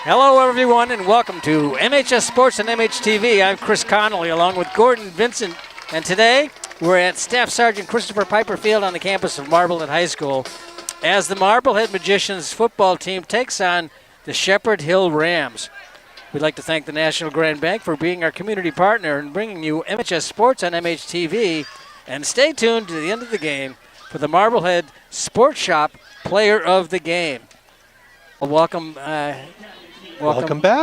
Hello, everyone, and welcome to MHS Sports and MHTV. I'm Chris Connolly, along with Gordon Vincent, and today we're at Staff Sergeant Christopher Piper Field on the campus of Marblehead High School as the Marblehead Magicians football team takes on the Shepherd Hill Rams. We'd like to thank the National Grand Bank for being our community partner and bringing you MHS Sports on MHTV. And stay tuned to the end of the game for the Marblehead Sports Shop Player of the Game. Well, welcome back.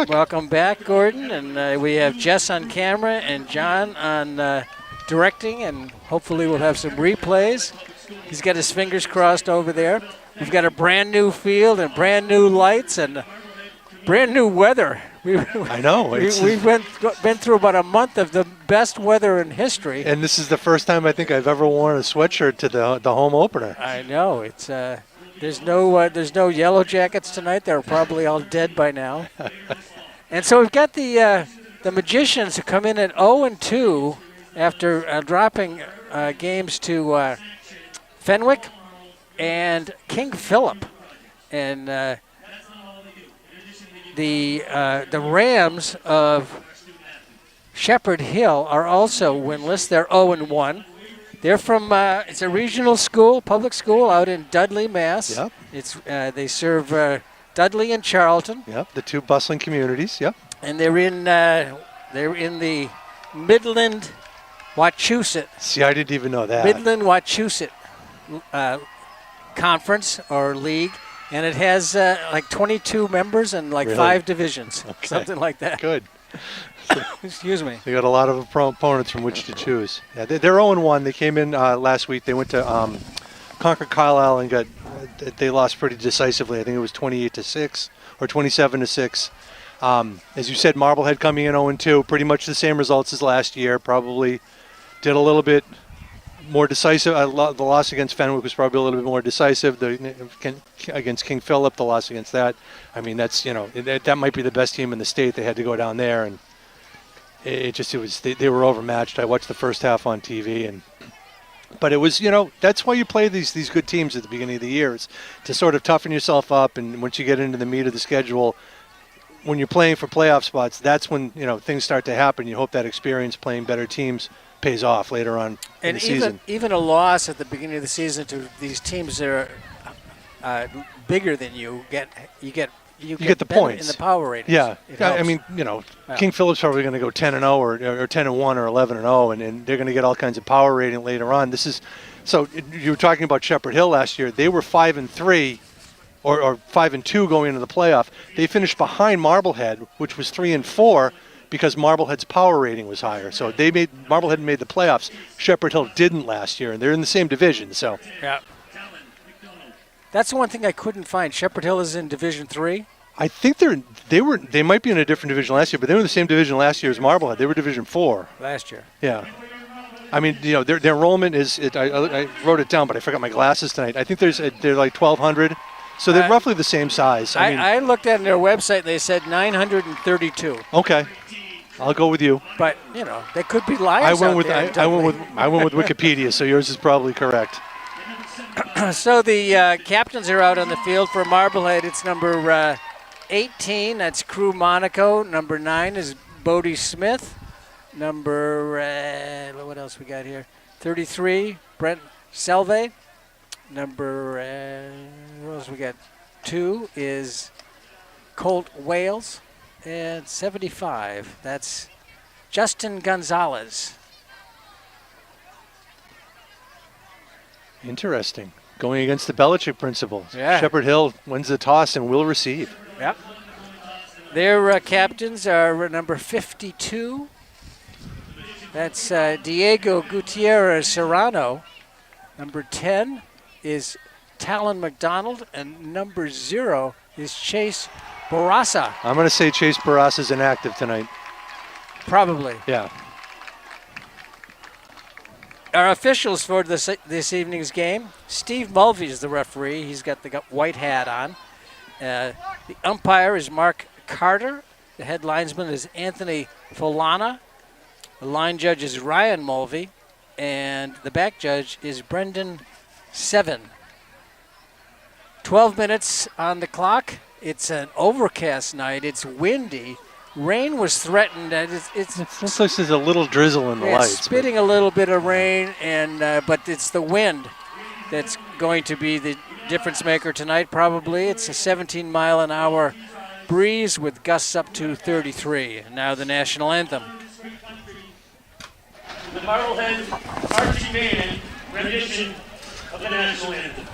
Welcome back, Gordon. And we have Jess on camera and John on directing, and hopefully we'll have some replays. He's got his fingers crossed over there. We've got a brand new field and brand new lights and brand new weather. I know. We've been through about a month of the best weather in history. And this is the first time I think I've ever worn a sweatshirt to the home opener. I know. It's there's no Yellow Jackets tonight. They're probably all dead by now. And so we've got the Magicians who come in at 0-2 after dropping games to Fenwick and King Philip, and the Rams of Shepherd Hill are also winless. They're 0-1. They're from it's a regional school, public school out in Dudley, Mass. Yep. It's they serve Dudley and Charlton. Yep, the two bustling communities. Yep. And they're in the Midland, Wachusett. See, I didn't even know that. Midland, Wachusett conference or league, and it has like 22 members and like 5 divisions, something like that. Good. Excuse me. They got a lot of opponents from which to choose. Yeah, they're 0-1. They came in last week. They went to Concord Carlisle and they lost pretty decisively. I think it was 28-6 or 27-6. As you said, Marblehead coming in 0-2, pretty much the same results as last year. Probably did a little bit more decisive. The loss against Fenwick was probably a little bit more decisive. Against King Philip, the loss against that. I mean, that's that might be the best team in the state. They had to go down there, and they were overmatched. I watched the first half on TV, but it was that's why you play these good teams at the beginning of the year. It's to sort of toughen yourself up, and once you get into the meat of the schedule, when you're playing for playoff spots, that's when things start to happen. You hope that experience playing better teams pays off later on in the season. Even a loss at the beginning of the season to these teams that are bigger than you get the points in the power ratings. Yeah, I mean, King Philip's probably going to go 10-0 or 10-1 or 11-0, and they're going to get all kinds of power rating later on. So you were talking about Shepherd Hill last year. They were 5-3 or 5-2 going into the playoff. They finished behind Marblehead, which was 3-4. Because Marblehead's power rating was higher. So Marblehead made the playoffs. Shepherd Hill didn't last year, and they're in the same division. So yeah, that's the one thing I couldn't find. Shepherd Hill is in Division 3. I think they might be in a different division last year, but they were in the same division last year as Marblehead. They were Division 4 last year. Yeah, I mean their enrollment is. I wrote it down, but I forgot my glasses tonight. I think they're like 1,200. So they're roughly the same size. I looked at their website. They said 932. Okay, I'll go with you. But they could be liars. I went with Wikipedia. So yours is probably correct. So the captains are out on the field for Marblehead. It's number 18. That's Crew Monaco. Number 9 is Bodie Smith. Number what else we got here? 33 Brent Selve. Number what else we got? 2 is Colt Wales, and 75. That's Justin Gonzalez. Interesting. Going against the Belichick principle. Yeah. Shepherd Hill wins the toss and will receive. Yep. Their captains are number 52. That's Diego Gutierrez Serrano. Number 10 is Talon McDonald, and number 0 is Chase Barassa. I'm going to say Chase Barassa is inactive tonight. Probably. Yeah. Our officials for this evening's game, Steve Mulvey is the referee. He's got the white hat on. The umpire is Mark Carter. The head linesman is Anthony Folana. The line judge is Ryan Mulvey. And the back judge is Brendan Seven. 12 minutes on the clock. It's an overcast night. It's windy. Rain was threatened. It looks like there's a little drizzle in the lights. Spitting a little bit of rain, and but it's the wind that's going to be the difference maker tonight, probably. It's a 17-mile-an-hour breeze with gusts up to 33. And now the national anthem. The Marblehead Marching Band rendition of the national anthem.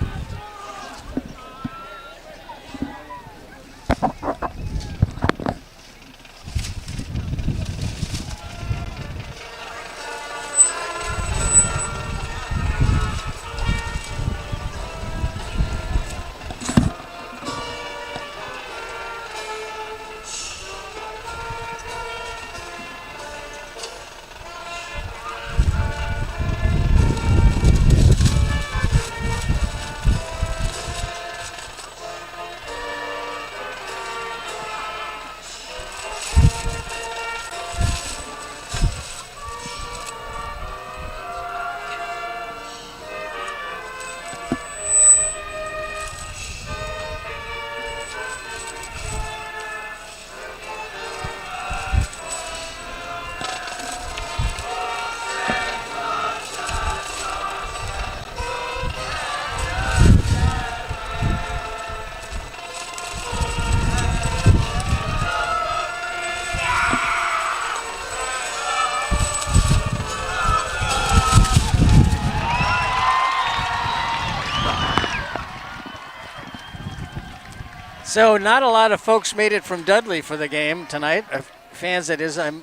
So not a lot of folks made it from Dudley for the game tonight. Fans, that is. I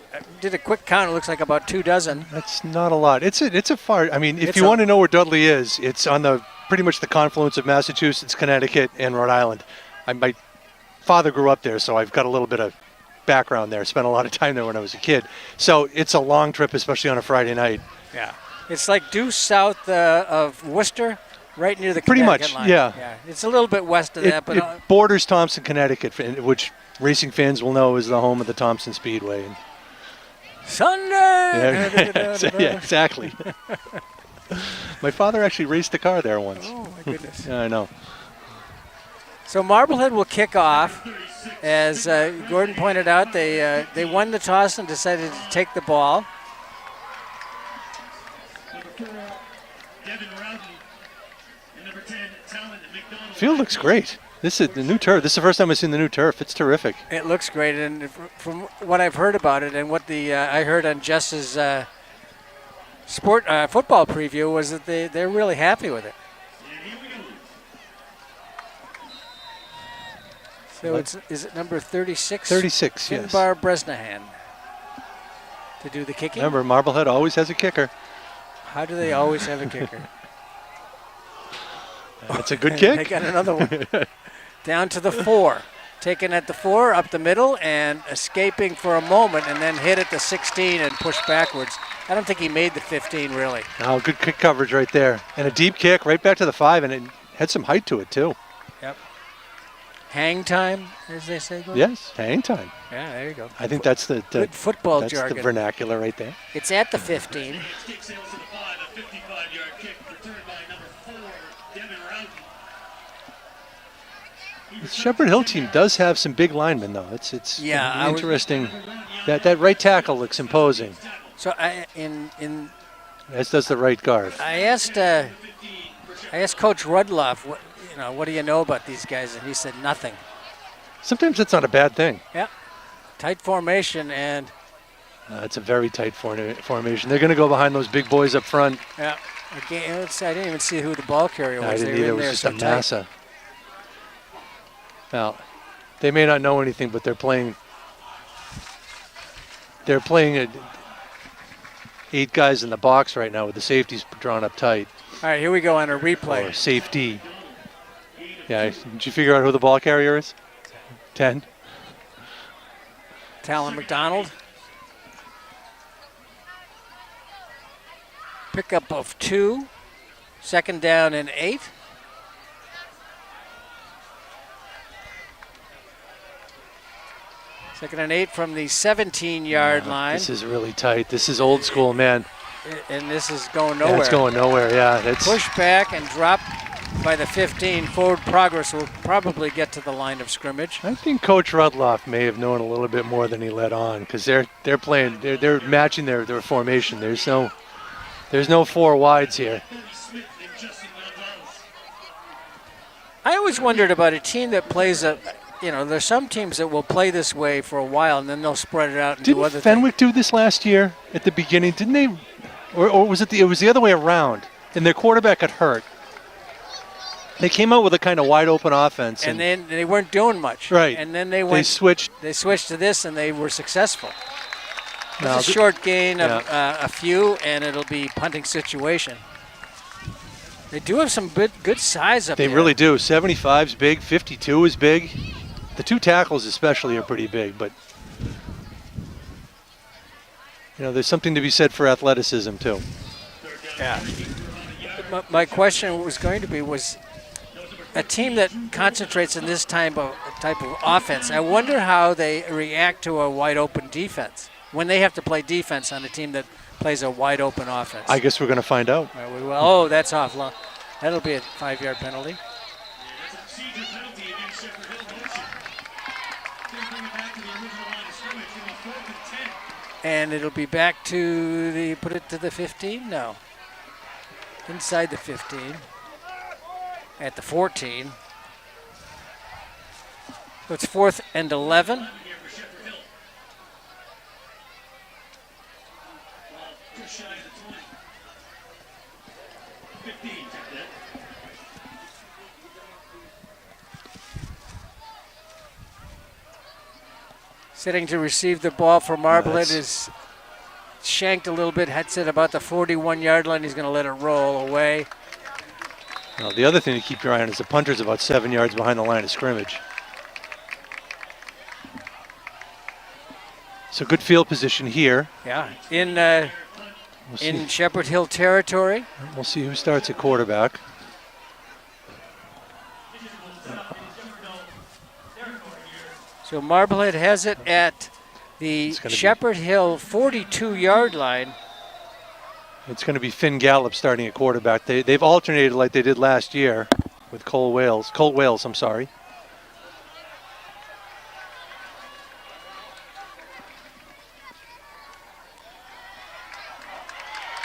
did a quick count. It looks like about 24. That's not a lot. It's a far. I mean, if you want to know where Dudley is, it's on the pretty much the confluence of Massachusetts, Connecticut, and Rhode Island. My father grew up there, so I've got a little bit of background there. Spent a lot of time there when I was a kid. So it's a long trip, especially on a Friday night. Yeah, it's like due south of Worcester. Right near the pretty Connecticut much, line. yeah. It's a little bit west of that, but it borders Thompson, Connecticut, which racing fans will know is the home of the Thompson Speedway. Sunday. Yeah, exactly. My father actually raced a car there once. Oh my goodness. Yeah, I know. So Marblehead will kick off. As Gordon pointed out, they won the toss and decided to take the ball. Field looks great. This is the new turf. This is the first time I've seen the new turf. It's terrific. It looks great, and from what I've heard about it, and what I heard on Jess's football preview, was that they're really happy with it. So is it number 36? 36, yes. Finbar Bresnahan to do the kicking. Remember, Marblehead always has a kicker. How do they always have a kicker? That's a good kick. They got another one. Down to the 4. Taken at the 4, up the middle, and escaping for a moment, and then hit at the 16 and pushed backwards. I don't think he made the 15, really. Oh, good kick coverage right there. And a deep kick right back to the 5, and it had some height to it, too. Yep. Hang time, as they say. Gordon? Yes, hang time. Yeah, there you go. I think that's the good football that's jargon. the vernacular right there. It's at the 15. The Shepherd Hill team does have some big linemen, though. It's interesting. That right tackle looks imposing. So as does the right guard. I asked Coach Rudloff, what do you know about these guys, and he said nothing. Sometimes it's not a bad thing. Yeah, tight formation, and it's a very tight formation. They're going to go behind those big boys up front. Yeah, again, I didn't even see who the ball carrier was. I didn't either. It was just a massa. Now, they may not know anything, but they're playing. They're playing 8 guys in the box right now with the safeties drawn up tight. All right, here we go on a replay. Or safety. Yeah, did you figure out who the ball carrier is? 10. Talon McDonald. Pickup of 2. Second down and 8. Second and 8 from the 17-yard line. This is really tight. This is old school, man. And this is going nowhere. Yeah, it's going nowhere, yeah. Push back and drop by the 15. Forward progress will probably get to the line of scrimmage. I think Coach Rudloff may have known a little bit more than he let on, because they're playing, they're matching their formation. There's no four wides here. I always wondered about a team that plays there's some teams that will play this way for a while and then they'll spread it out and do other Didn't Fenwick do this last year at the beginning? Didn't they? Or was it was the other way around? And their quarterback got hurt. They came out with a kind of wide open offense. And then they weren't doing much. Right. And then they switched. They switched to this and they were successful. Now, It's a short gain of a few, and it'll be punting situation. They do have some good size up there. They really do. 75's big, 52 is big. The two tackles especially are pretty big, but there's something to be said for athleticism too. Yeah. My question was going to be, was a team that concentrates on this type of offense, I wonder how they react to a wide open defense when they have to play defense on a team that plays a wide open offense. I guess we're going to find out. Right, we will. Oh, that's off. That'll be a 5-yard penalty. And it'll be back to put it to the 15? No. Inside the 15. At the 14. So it's 4th and 11. Sitting to receive the ball for Marblehead is shanked a little bit. Heads it about the 41-yard line. He's going to let it roll away. Now, the other thing to keep your eye on is the punter's about 7 yards behind the line of scrimmage. So good field position here. Yeah, in Shepherd Hill territory. We'll see who starts at quarterback. So Marblehead has it at the Shepherd Hill 42-yard line. It's going to be Finn Gallup starting at quarterback. They've alternated like they did last year with Colt Wales, I'm sorry.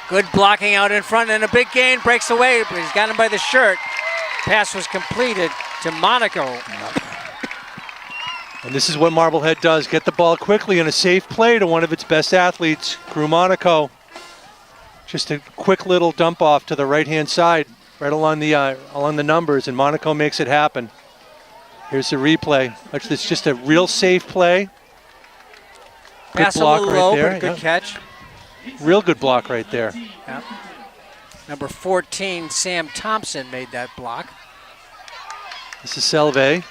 Good blocking out in front, and a big gain, breaks away, but he's got him by the shirt. Pass was completed to Monaco. And this is what Marblehead does, get the ball quickly in a safe play to one of its best athletes, Crew Monaco. Just a quick little dump off to the right-hand side, right along the numbers, and Monaco makes it happen. Here's the replay. It's just a real safe play. Good Pass block a little right low, there. but a good catch. Real good block right there. Yep. Number 14, Sam Thompson, made that block. This is Selve.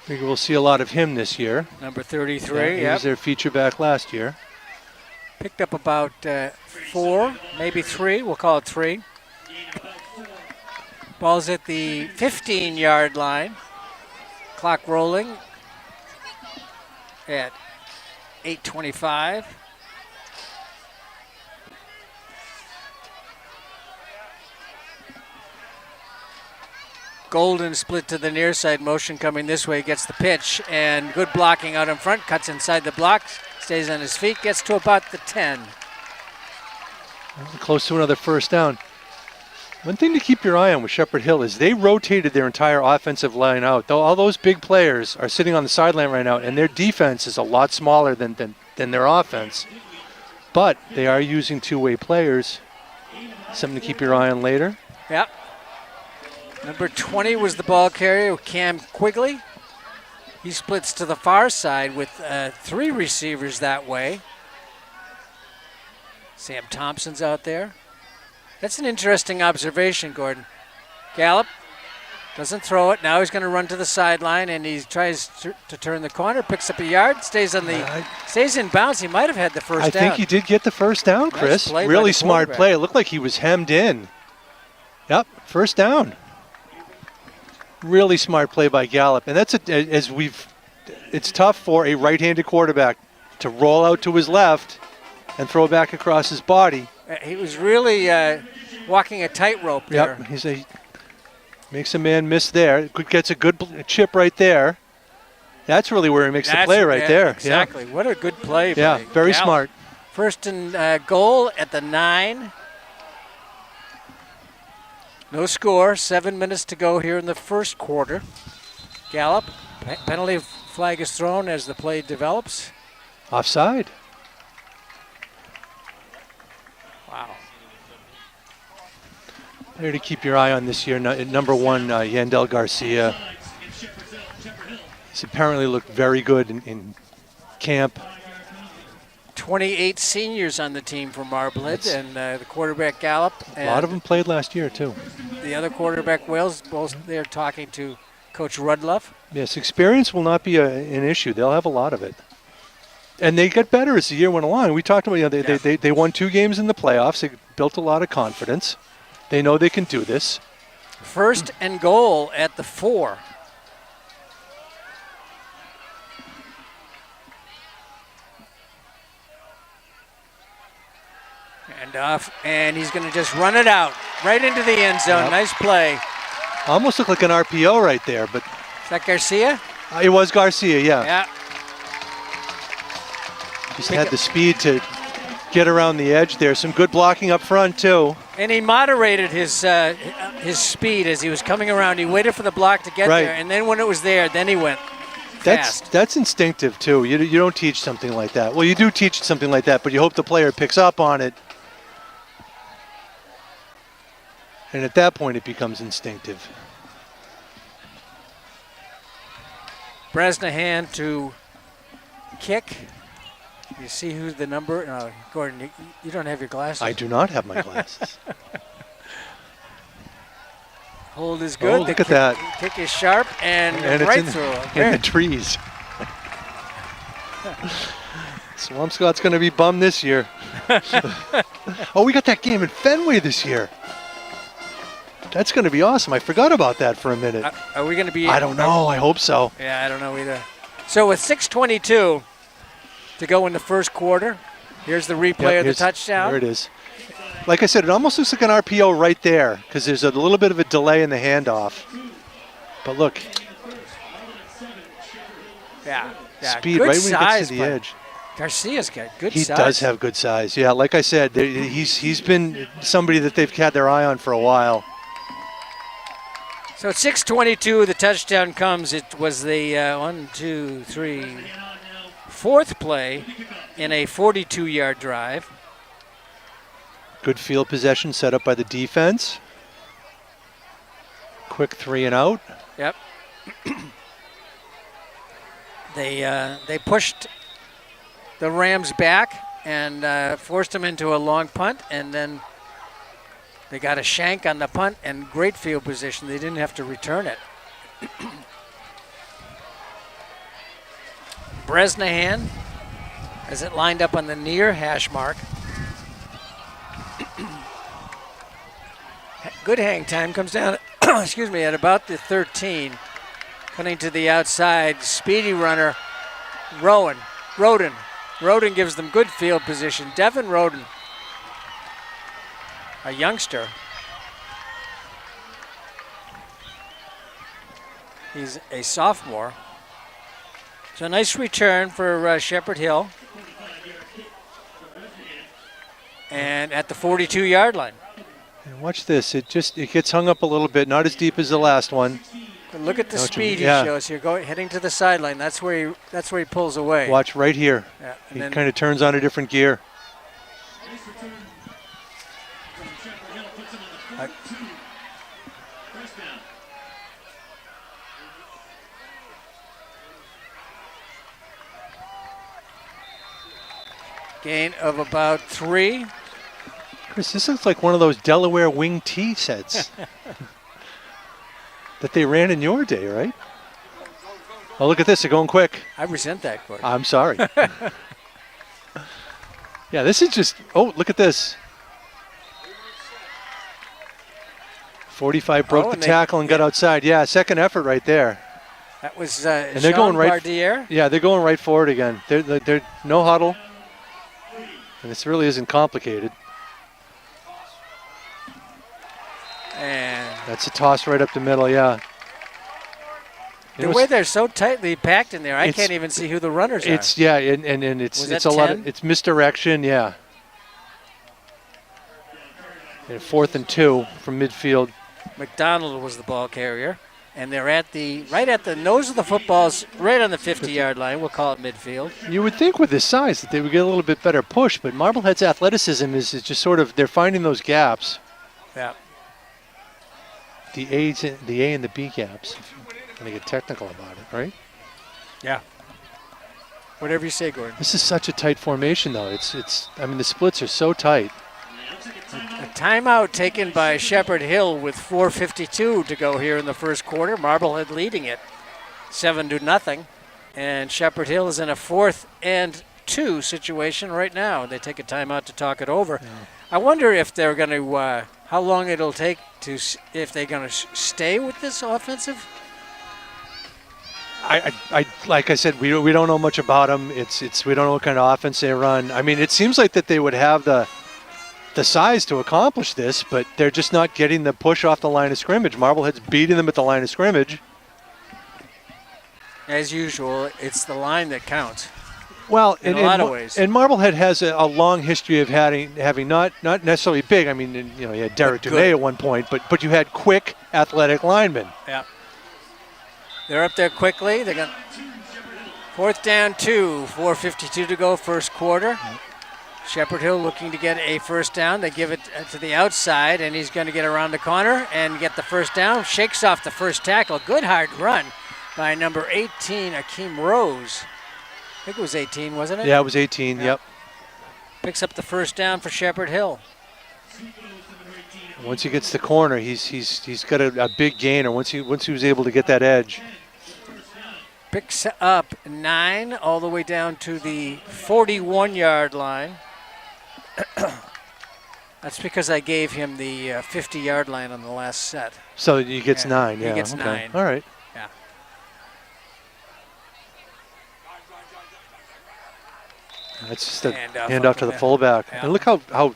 Figure we'll see a lot of him this year. Number 33, yeah. He was their feature back last year. Picked up about 4, maybe 3. We'll call it 3. Ball's at the 15-yard line. Clock rolling at 8:25. Golden split to the near side, motion coming this way, gets the pitch, and good blocking out in front, cuts inside the block, stays on his feet, gets to about the 10. Close to another first down. One thing to keep your eye on with Shepherd Hill is they rotated their entire offensive line out. Though all those big players are sitting on the sideline right now, and their defense is a lot smaller than their offense. But they are using two-way players. Something to keep your eye on later. Yep. Number 20 was the ball carrier, Cam Quigley. He splits to the far side with 3 receivers that way. Sam Thompson's out there. That's an interesting observation, Gordon. Gallup doesn't throw it. Now he's going to run to the sideline, and he tries to turn the corner, picks up a yard, stays in bounds. He might have had the first down. I think he did get the first down, Chris. Nice really smart play. It looked like he was hemmed in. Yep, first down. Really smart play by Gallup. And that's it's tough for a right-handed quarterback to roll out to his left and throw back across his body. He was really walking a tightrope there. Yep, makes a man miss there. Gets a good chip right there. That's really where he makes the play right there. Exactly. What a good play. Yeah, very smart. First and goal at the 9. No score. 7 minutes to go here in the first quarter. Gallup. Penalty flag is thrown as the play develops. Offside. Wow. There to keep your eye on this year. Number 1, Yandel Garcia. He's apparently looked very good in camp. 28 seniors on the team for Marblehead, and the quarterback Gallup. A lot of them played last year, too. The other quarterback, Wales, both they're talking to Coach Rudloff. Yes, experience will not be an issue. They'll have a lot of it. And they get better as the year went along. We talked about, they won 2 games in the playoffs. They built a lot of confidence. They know they can do this. First and goal at the 4. And off, and he's going to just run it out right into the end zone. Yep. Nice play. Almost looked like an RPO right there, but is that Garcia? It was Garcia, yeah. Yeah. Just had the speed to get around the edge there. Some good blocking up front too. And he moderated his speed as he was coming around. He waited for the block to get there, and then when it was there, then he went fast. That's instinctive too. You don't teach something like that. Well, you do teach something like that, but you hope the player picks up on it. And at that point, it becomes instinctive. Bresnahan to kick. You see who's the number? No, Gordon, you don't have your glasses. I do not have my glasses. Hold is good. Oh, look at that. Kick is sharp and right through. In the trees. Swampscott's going to be bummed this year. Oh, we got that game in Fenway this year. That's going to be awesome. I forgot about that for a minute. Are we going to be? I don't know. I hope so. Yeah, I don't know either. So with 6:22 to go in the first quarter, here's the replay of the touchdown. There it is. Like I said, it almost looks like an RPO right there because there's a little bit of a delay in the handoff. But look. Yeah. Speed good right when he gets to the size, edge. Garcia's got good size. He does have good size. Yeah, like I said, he's been somebody that they've had their eye on for a while. So at 6:22, the touchdown comes. It was the 4th play in a 42-yard drive. Good field possession set up by the defense. Quick 3 and out. Yep. They pushed the Rams back and forced them into a long punt, and then they got a shank on the punt and great field position. They didn't have to return it. Bresnahan as it lined up on the near hash mark. Good hang time comes down, excuse me, at about the 13. Cutting to the outside, speedy runner, Roden. Roden gives them good field position. Devin Roden, a youngster. He's a sophomore. So a nice return for Shepherd Hill. And at the 42-yard line. And watch this. It gets hung up a little bit, not as deep as the last one. But look at the speed he shows here, heading to the sideline. That's where he pulls away. Watch right here. Yeah, he kind of turns on a different gear. Gain of about 3. Chris, this looks like one of those Delaware wing tee sets that they ran in your day, right? Oh, look at this. They're going quick. I resent that, Gordon. I'm sorry. Yeah, this is just, look at this. 45 broke the tackle and got outside. Yeah, second effort right there. That was and they're going right. Bardier. Yeah, they're going right forward again. They're no huddle. And this really isn't complicated. And That's a toss right up the middle, yeah. the way they're so tightly packed in there, I It's- can't even see who the runners are. It's yeah, and it's Was it's that a lot 10? of it's misdirection, yeah. And 4th and 2 from midfield. McDonald was the ball carrier, and they're right at the nose of the footballs, right on the 50-yard line. We'll call it midfield. You would think with this size that they would get a little bit better push, but Marblehead's athleticism is just sort of, they're finding those gaps. Yeah. The A and the B gaps. I'm going to get technical about it, right? Yeah. Whatever you say, Gordon. This is such a tight formation, though. I mean, the splits are so tight. A timeout taken by Shepherd Hill with 4:52 to go here in the first quarter. Marblehead leading it 7-0. And Shepherd Hill is in a 4th and 2 situation right now. They take a timeout to talk it over. Yeah. I wonder if they're going to, how long it'll take to, if they're going to stay with this offensive. I like I said, we don't know much about them. We don't know what kind of offense they run. I mean, it seems like that they would have the size to accomplish this, but they're just not getting the push off the line of scrimmage. Marblehead's beating them at the line of scrimmage. As usual, it's the line that counts. Well, in a lot of ways. And Marblehead has a long history of having not necessarily big. I mean, you had Derek Dumais at one point, but you had quick, athletic linemen. Yeah. They're up there quickly. They got 4th down 2, 4:52 to go, first quarter. Shepherd Hill looking to get a first down. They give it to the outside, and he's going to get around the corner and get the first down. Shakes off the first tackle. Good hard run by number 18, Akeem Rose. I think it was 18, wasn't it? Yeah, it was 18, yep. Picks up the first down for Shepherd Hill. Once he gets the corner, he's got a big gainer. Once he was able to get that edge. Picks up 9 all the way down to the 41-yard line. That's because I gave him the 50-yard line on the last set. So he gets 9, yeah. He gets okay. 9. All right. Yeah. That's just a handoff to the fullback. Yeah. And look how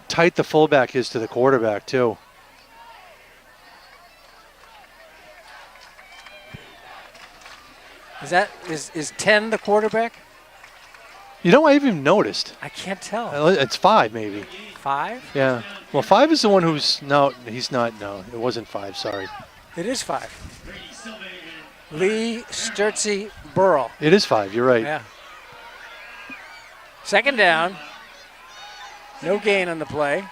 tight the fullback is to the quarterback, too. Is 10 the quarterback? You know, I haven't even noticed. I can't tell. It's 5, maybe. 5? Yeah. Well, 5 is the one who's he's not. No, it wasn't 5. Sorry. It is 5. Lee Sturtsy Burrell. It is 5. You're right. Yeah. Second down. No gain on the play.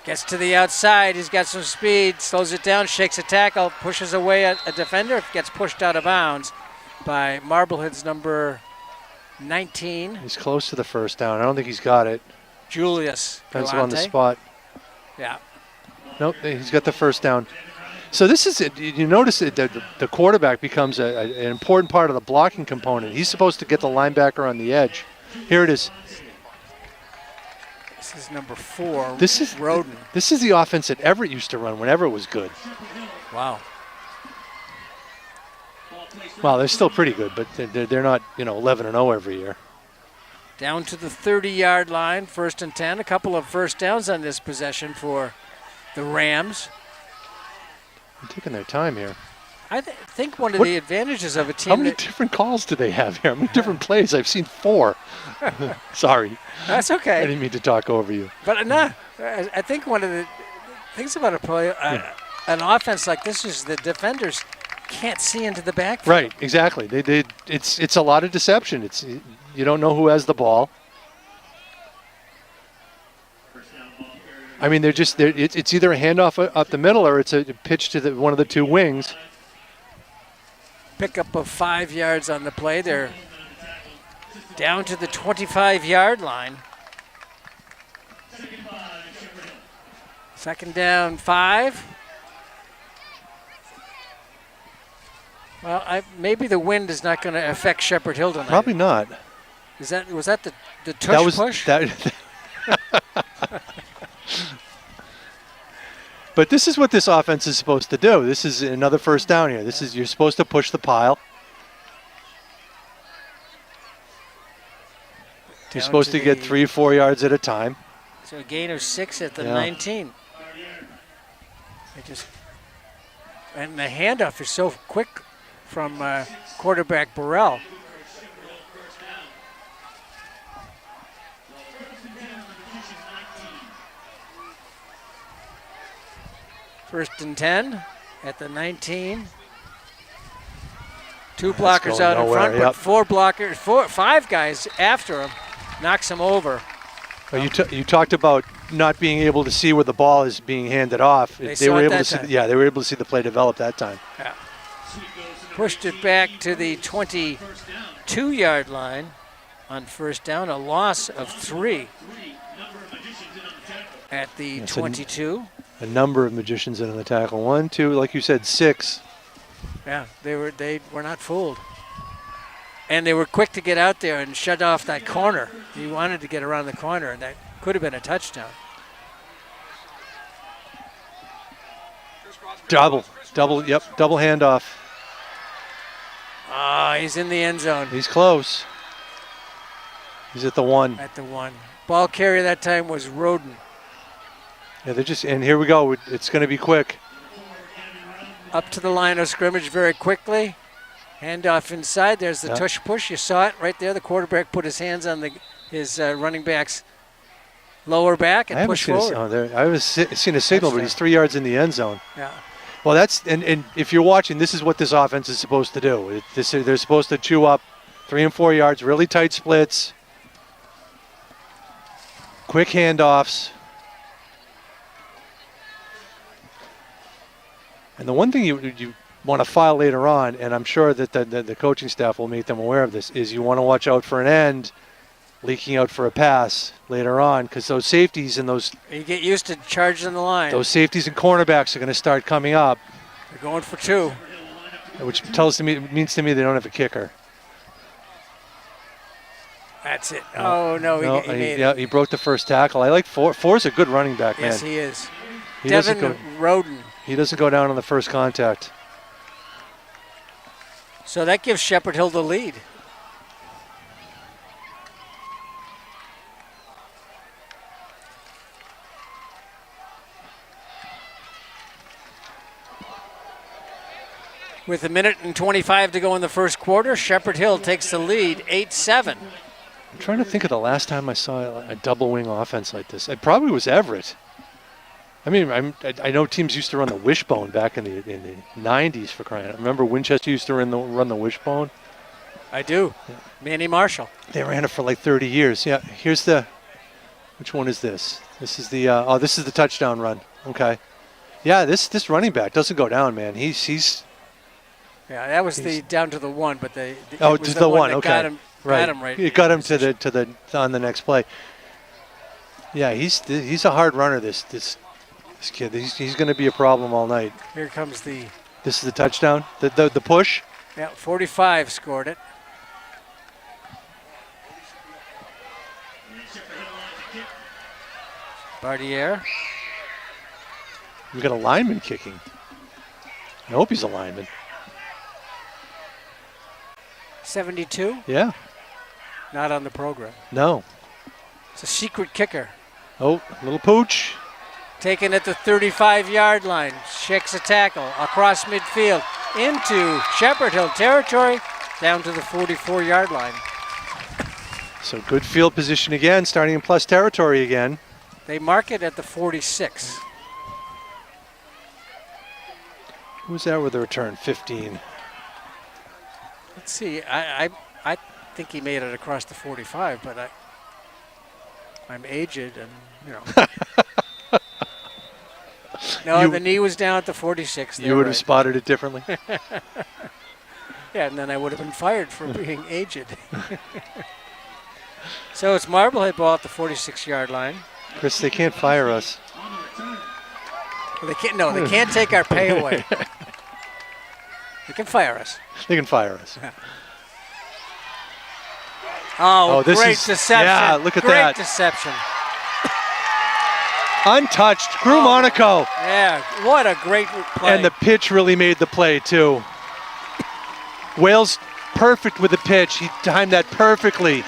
Gets to the outside. He's got some speed. Slows it down. Shakes a tackle. Pushes away a defender. Gets pushed out of bounds by Marblehead's number 19. He's close to the first down. I don't think he's got it. Julius Pencil on the Galante. spot. Yeah. Nope, he's got the first down. So this is it. You notice that the quarterback becomes an important part of the blocking component. He's supposed to get the linebacker on the edge. Here it is. This is number 4, This is Roden. This is the offense that Everett used to run whenever it was good. Wow. Well, they're still pretty good, but they're not 11-0 every year. Down to the 30-yard line, 1st and 10. A couple of first downs on this possession for the Rams. They're taking their time here. I think one of the advantages of a team. How many different calls do they have here? How many different plays? I've seen 4. Sorry. That's okay. I didn't mean to talk over you. But no, I think one of the things about a play, an offense like this is the defenders can't see into the backfield. Right, exactly. It's a lot of deception. You don't know who has the ball. I mean, it's either a handoff up the middle or it's a pitch to one of the two wings. Pickup of 5 yards on the play. They're down to the 25-yard line. Second down, 5. Well, maybe the wind is not going to affect Shepherd Hill tonight. Probably not. Was that the tush push? But this is what this offense is supposed to do. This is another first down here. You're supposed to push the pile. You're supposed to get 3 or 4 yards at a time. So a gain of 6 at the Yeah. 19. And the handoff is so quick from quarterback Burrell. First and 10 at the 19. 2 blockers going out in nowhere, front, but 5 guys after him. Knocks him over. Well, you talked about not being able to see where the ball is being handed off. They were saw it able that to see. time. Yeah, they were able to see the play develop that time. Yeah. Pushed it back to the 22-yard line on first down. A loss of 3 at the 22. A number of magicians in the tackle. 1, 2, like you said, 6. Yeah, they were not fooled. And they were quick to get out there and shut off that corner. He wanted to get around the corner, and that could have been a touchdown. Double handoff. He's in the end zone. He's close. He's at the 1. At the 1. Ball carrier that time was Roden. Yeah, and here we go. It's going to be quick. Up to the line of scrimmage very quickly. Handoff inside. There's the tush push. You saw it right there. The quarterback put his hands on his running back's lower back and pushed forward. I haven't seen a signal, but he's 3 yards in the end zone. Yeah. Well, and if you're watching, this is what this offense is supposed to do. They're supposed to chew up 3 and 4 yards, really tight splits, quick handoffs. And the one thing you want to file later on, and I'm sure that the coaching staff will make them aware of this, is you want to watch out for an end leaking out for a pass later on, because those safeties and those... You get used to charging the line. Those safeties and cornerbacks are going to start coming up. They're going for 2. Which means to me they don't have a kicker. That's it. Oh, no, he made it. He broke the first tackle. I like Four. Four's a good running back, man. Yes, he is. He Devin Roden. He doesn't go down on the first contact. So that gives Shepherd Hill the lead. With 1:25 to go in the first quarter, Shepherd Hill takes the lead, 8-7. I'm trying to think of the last time I saw a double wing offense like this. It probably was Everett. I mean, I know teams used to run the wishbone back in the 90s, for crying out. Remember Winchester used to run the wishbone? I do. Yeah. Manny Marshall. They ran it for like 30 years. Yeah, here's which one is this? This is this is the touchdown run. Okay. Yeah, this running back doesn't go down, man. He's Yeah, that was down to the 1, but it was was the one. that Okay. got him right. It got him to the on the next play. Yeah, he's a hard runner. This kid. He's going to be a problem all night. Here comes This is the touchdown. The push. Yeah, 45 scored it. Bardier. We got a lineman kicking. I hope he's a lineman. 72? Yeah. Not on the program. No. It's a secret kicker. Oh, little pooch. Taken at the 35-yard line. Shakes a tackle across midfield into Shepherd Hill territory down to the 44-yard line. So good field position again, starting in plus territory again. They mark it at the 46. Who's that with the return? 15. Let's see. I think he made it across the 45, but I'm aged and, you know. No, the knee was down at the 46. You would have spotted it differently? Yeah, and then I would have been fired for being aged. So it's Marblehead ball at the 46-yard line. Chris, they can't fire us. They can't. No, they can't take our pay away. They can fire us. They can fire us. Oh, great deception. Yeah, look at that. Great deception. Untouched. Drew Monaco. Yeah, what a great play. And the pitch really made the play, too. Wales perfect with the pitch. He timed that perfectly.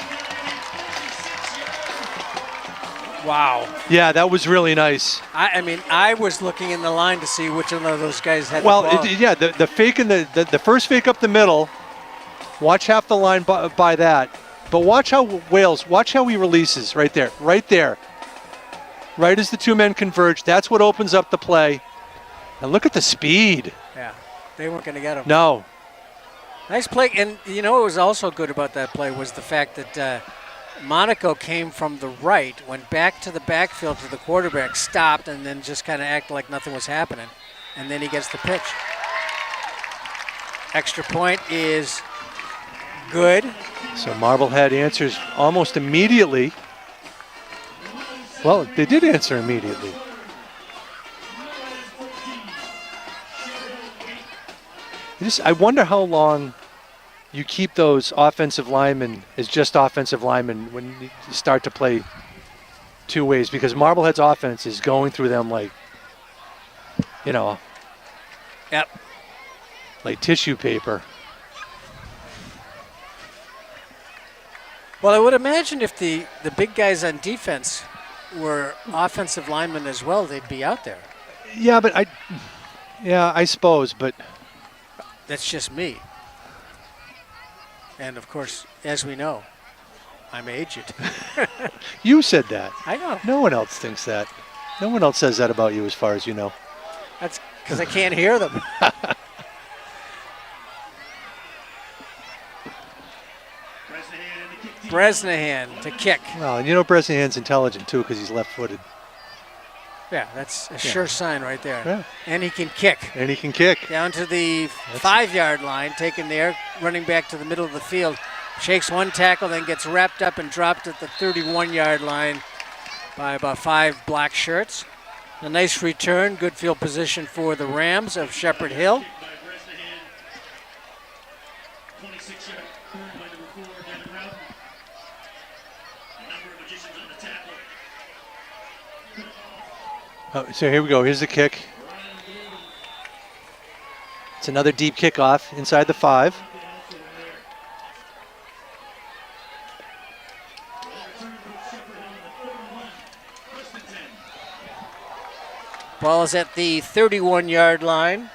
Wow. Yeah, that was really nice. I mean, I was looking in the line to see which one of those guys had Well, the ball. yeah, the fake in the first fake up the middle. Watch half the line by that. But watch how watch how he releases right there. Right there. Right as the two men converge. That's what opens up the play. And look at the speed. Yeah, they weren't going to get him. No. Nice play. And you know what was also good about that play was the fact that Monaco came from the right, went back to the backfield to the quarterback, stopped, and then just kind of acted like nothing was happening. And then he gets the pitch. Extra point is good. So Marblehead answers almost immediately. Well, they did answer immediately. I wonder how long you keep those offensive linemen as just offensive linemen when you start to play two ways, because Marblehead's offense is going through them like, Yep. like tissue paper. Well, I would imagine if the big guys on defense were offensive linemen as well, they'd be out there. Yeah, but I suppose, but That's just me. And of course, as we know, I'm aged. you said that. I know. No one else thinks that. No one else says that about you as far as you know. That's because I can't hear them. Bresnahan to kick. Well, and you know Bresnahan's intelligent too because he's left-footed. Yeah, that's a sure sign right there. Yeah. And he can kick. And he can kick. Down to the 5-yard line, taken there, running back to the middle of the field. Shakes one tackle, then gets wrapped up and dropped at the 31-yard line by about 5 black shirts. A nice return, good field position for the Rams of Shepherd Hill. So here we go. Here's the kick. It's another deep kickoff inside the 5. Ball is at the 31-yard line.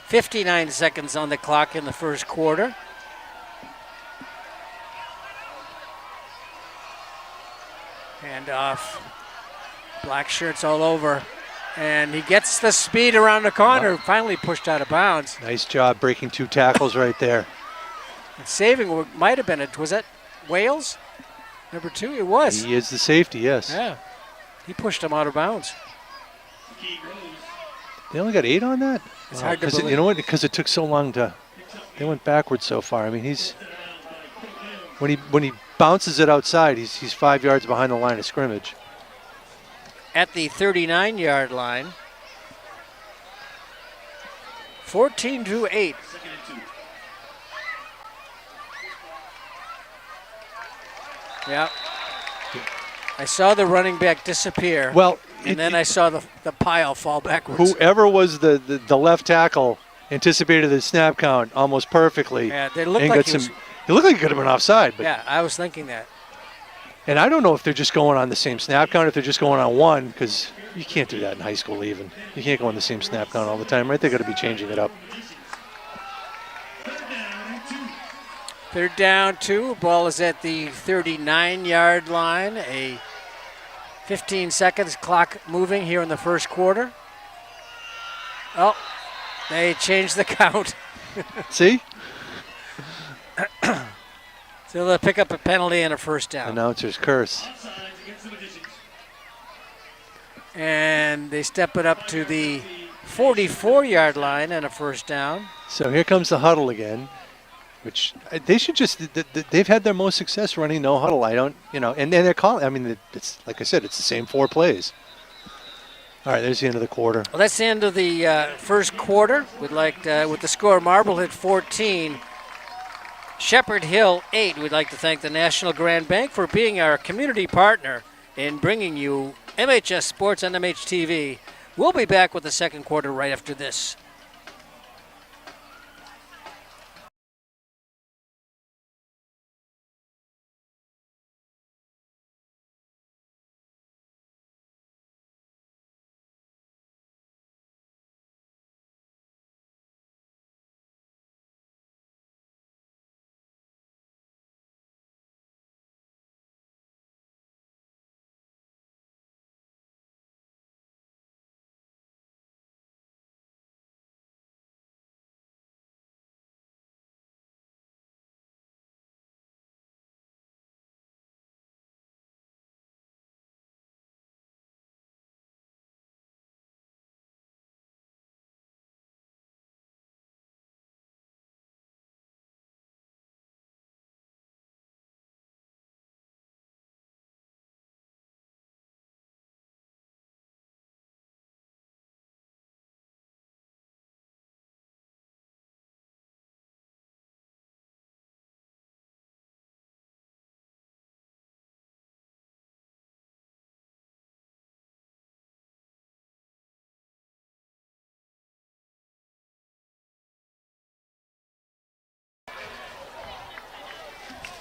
59 seconds on the clock in the first quarter. Hand off. Black shirts all over. And he gets the speed around the corner. Finally pushed out of bounds. Nice job breaking 2 tackles right there. And saving might have been was that Wales? Number 2? It was. He is the safety, yes. Yeah. He pushed him out of bounds. They only got 8 on that? It's hard to believe. You know what? Because it took so long they went backwards so far. I mean, when he bounces it outside, he's 5 yards behind the line of scrimmage. At the 39-yard line. 14-8. Yeah. I saw the running back disappear. Well, and then I saw the pile fall backwards. Whoever was the left tackle anticipated the snap count almost perfectly. Yeah, they looked like it looked like he could have been offside. But yeah, I was thinking that. And I don't know if they're just going on the same snap count, if they're just going on one, because you can't do that in high school even. You can't go on the same snap count all the time, right? They got to be changing it up. 3rd down, 2. Ball is at the 39-yard line. A 15 seconds clock moving here in the first quarter. Oh, they changed the count. See? So they'll pick up a penalty and a first down. Announcer's curse. And they step it up to the 44-yard line and a first down. So here comes the huddle again, which they should they've had their most success running no huddle. And then they're calling, I mean, it's like I said, it's the same 4 plays. All right, there's the end of the quarter. Well, that's the end of the first quarter. We'd like, with the score, Marblehead 14, Shepherd Hill 8. We'd like to thank the National Grand Bank for being our community partner in bringing you MHS Sports on MHTV. We'll be back with the second quarter right after this.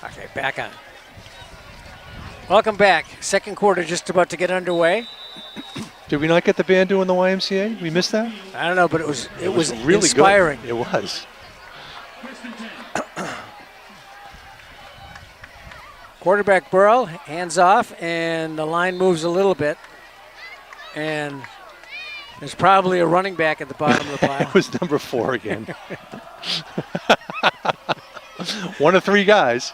Okay, back on. Welcome back. Second quarter just about to get underway. Did we not get the band doing the YMCA? We missed that? I don't know, but it was really inspiring. Good. It was. Quarterback Burrow, hands off, and the line moves a little bit. And there's probably a running back at the bottom of the pile. It was number 4 again. One of 3 guys.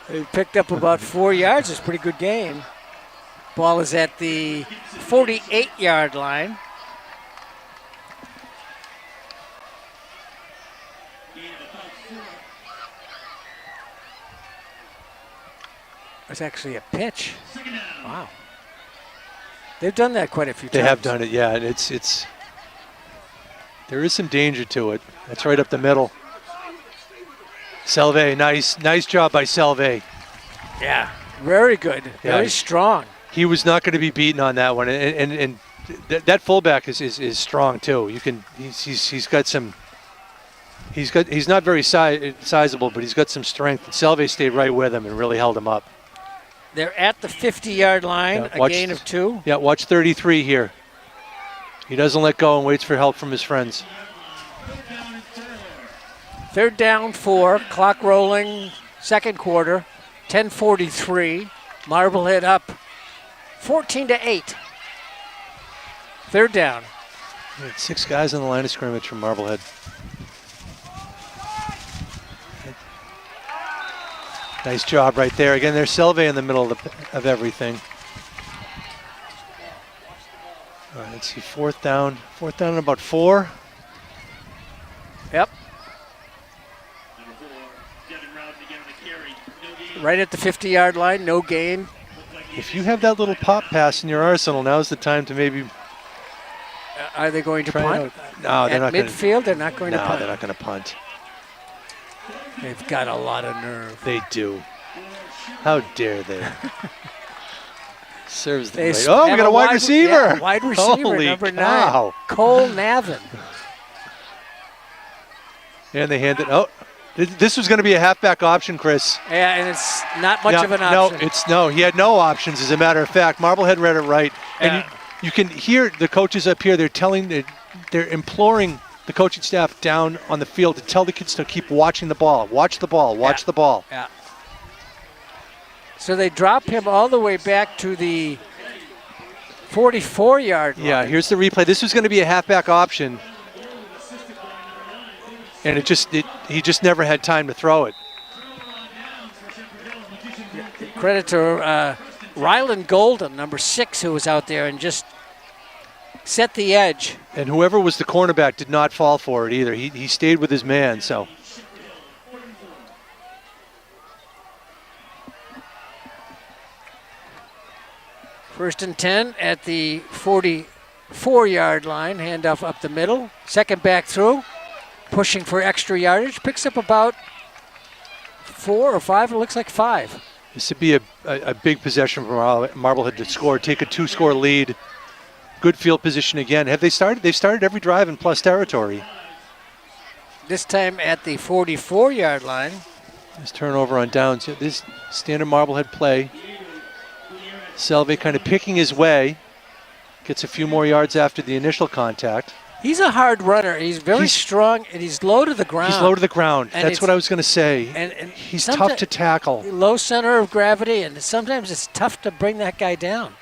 They picked up about 4 yards. It's a pretty good gain. Ball is at the 48-yard line. It's actually a pitch. Wow. They've done that quite a few times. They have done it, yeah. And it's there is some danger to it. That's right up the middle. Selve, nice job by Selve. Yeah, very good. Yeah. Very strong. He was not going to be beaten on that one, and that fullback is strong too. You can he's got some. He's not very sizable, but he's got some strength. And Selve stayed right with him and really held him up. They're at the 50-yard line, Yeah, a gain of 2. Yeah, watch 33 here. He doesn't let go and waits for help from his friends. 3rd down, 4, clock rolling, second quarter, 10:43. Marblehead up 14-8. 3rd down. We had 6 guys on the line of scrimmage from Marblehead. Nice job right there. Again, there's Selve in the middle of everything. All right, let's see, 4th down. 4th down and about 4. Yep. Right at the 50-yard line, no gain. If you have that little pop pass in your arsenal, now's the time to maybe Are they going to try punt? it out. No, they're At not midfield, they're not going to No, punt. they're not going to punt. They've got a lot of nerve. They do. How dare they? Serves them They right. Oh, we have got a wide receiver. Yeah, wide receiver, Holy number cow. 9, Cole Navin. And they hand it. Oh, this was going to be a halfback option, Chris. Yeah, and it's not much of an option. No, he had no options. As a matter of fact, Marblehead read it right, and Yeah. you can hear the coaches up here. They're imploring the coaching staff down on the field to tell the kids to keep watching the ball. Watch the ball. Watch the ball. Yeah. So they drop him all the way back to the 44-yard line. Yeah, here's the replay. This was going to be a halfback option, and he just never had time to throw it. Credit to Ryland Golden, number 6, who was out there and just set the edge. And whoever was the cornerback did not fall for it either. He stayed with his man, so. First and 10 at the 44-yard line. Handoff up the middle. Second back through. Pushing for extra yardage. Picks up about 4 or 5. It looks like 5. This would be a big possession for Marblehead to score. Take a 2-score lead. Good field position again. Have they started? They've started every drive in plus territory. This time at the 44-yard line. This turnover on downs. This standard Marblehead play. Selve kind of picking his way. Gets a few more yards after the initial contact. He's a hard runner. He's very strong, and he's low to the ground. He's low to the ground. And that's what I was going to say. And he's tough to tackle. Low center of gravity, and sometimes it's tough to bring that guy down.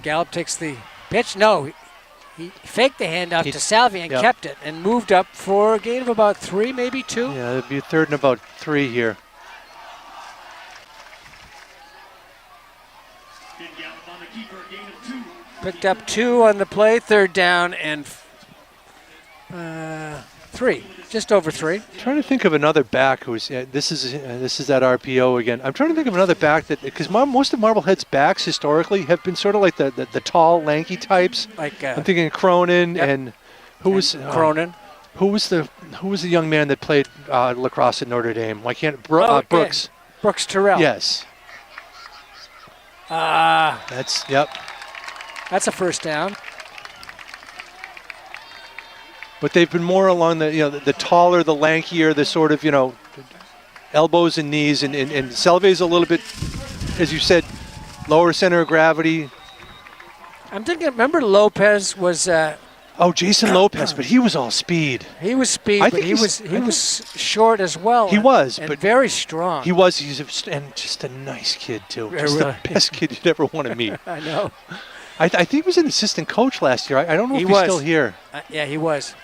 Gallup takes the pitch. No, he faked the handoff to Salvi and kept it and moved up for a gain of about 3, maybe 2. Yeah, it'd be a 3rd and about 3 here. Picked up 2 on the play, 3rd down and 3, just over 3. I'm trying to think of another back who's. This is that RPO again. I'm trying to think of another back because most of Marblehead's backs historically have been sort of like the tall, lanky types. Like I'm thinking Cronin and who was Cronin. Who was the young man that played lacrosse at Notre Dame? Why can't Brooks? Brooks Terrell. Yes. That's That's a first down. But they've been more along the taller, the lankier, the sort of, elbows and knees. And Selve's a little bit, as you said, lower center of gravity. I'm thinking, remember Lopez was... Jason Lopez, but he was all speed. He was speed, but he was short as well. He was, and but very strong. He was. And just a nice kid, too. Just the best kid you'd ever want to meet. I know. I think he was an assistant coach last year. I don't know if he's still here. Yeah, he was.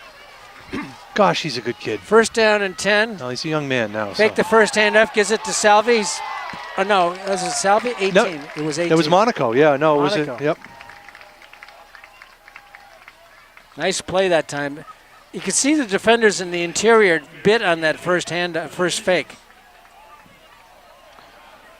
Gosh, he's a good kid. First down and 10. No, he's a young man now. Fake the first handoff, gives it to Salvi's. Oh, no, was it Salvi? 18. No, it was 18. That was Monaco. Yeah, no, Monaco. it was it. Yep. Nice play that time. You could see the defenders in the interior bit on that first fake.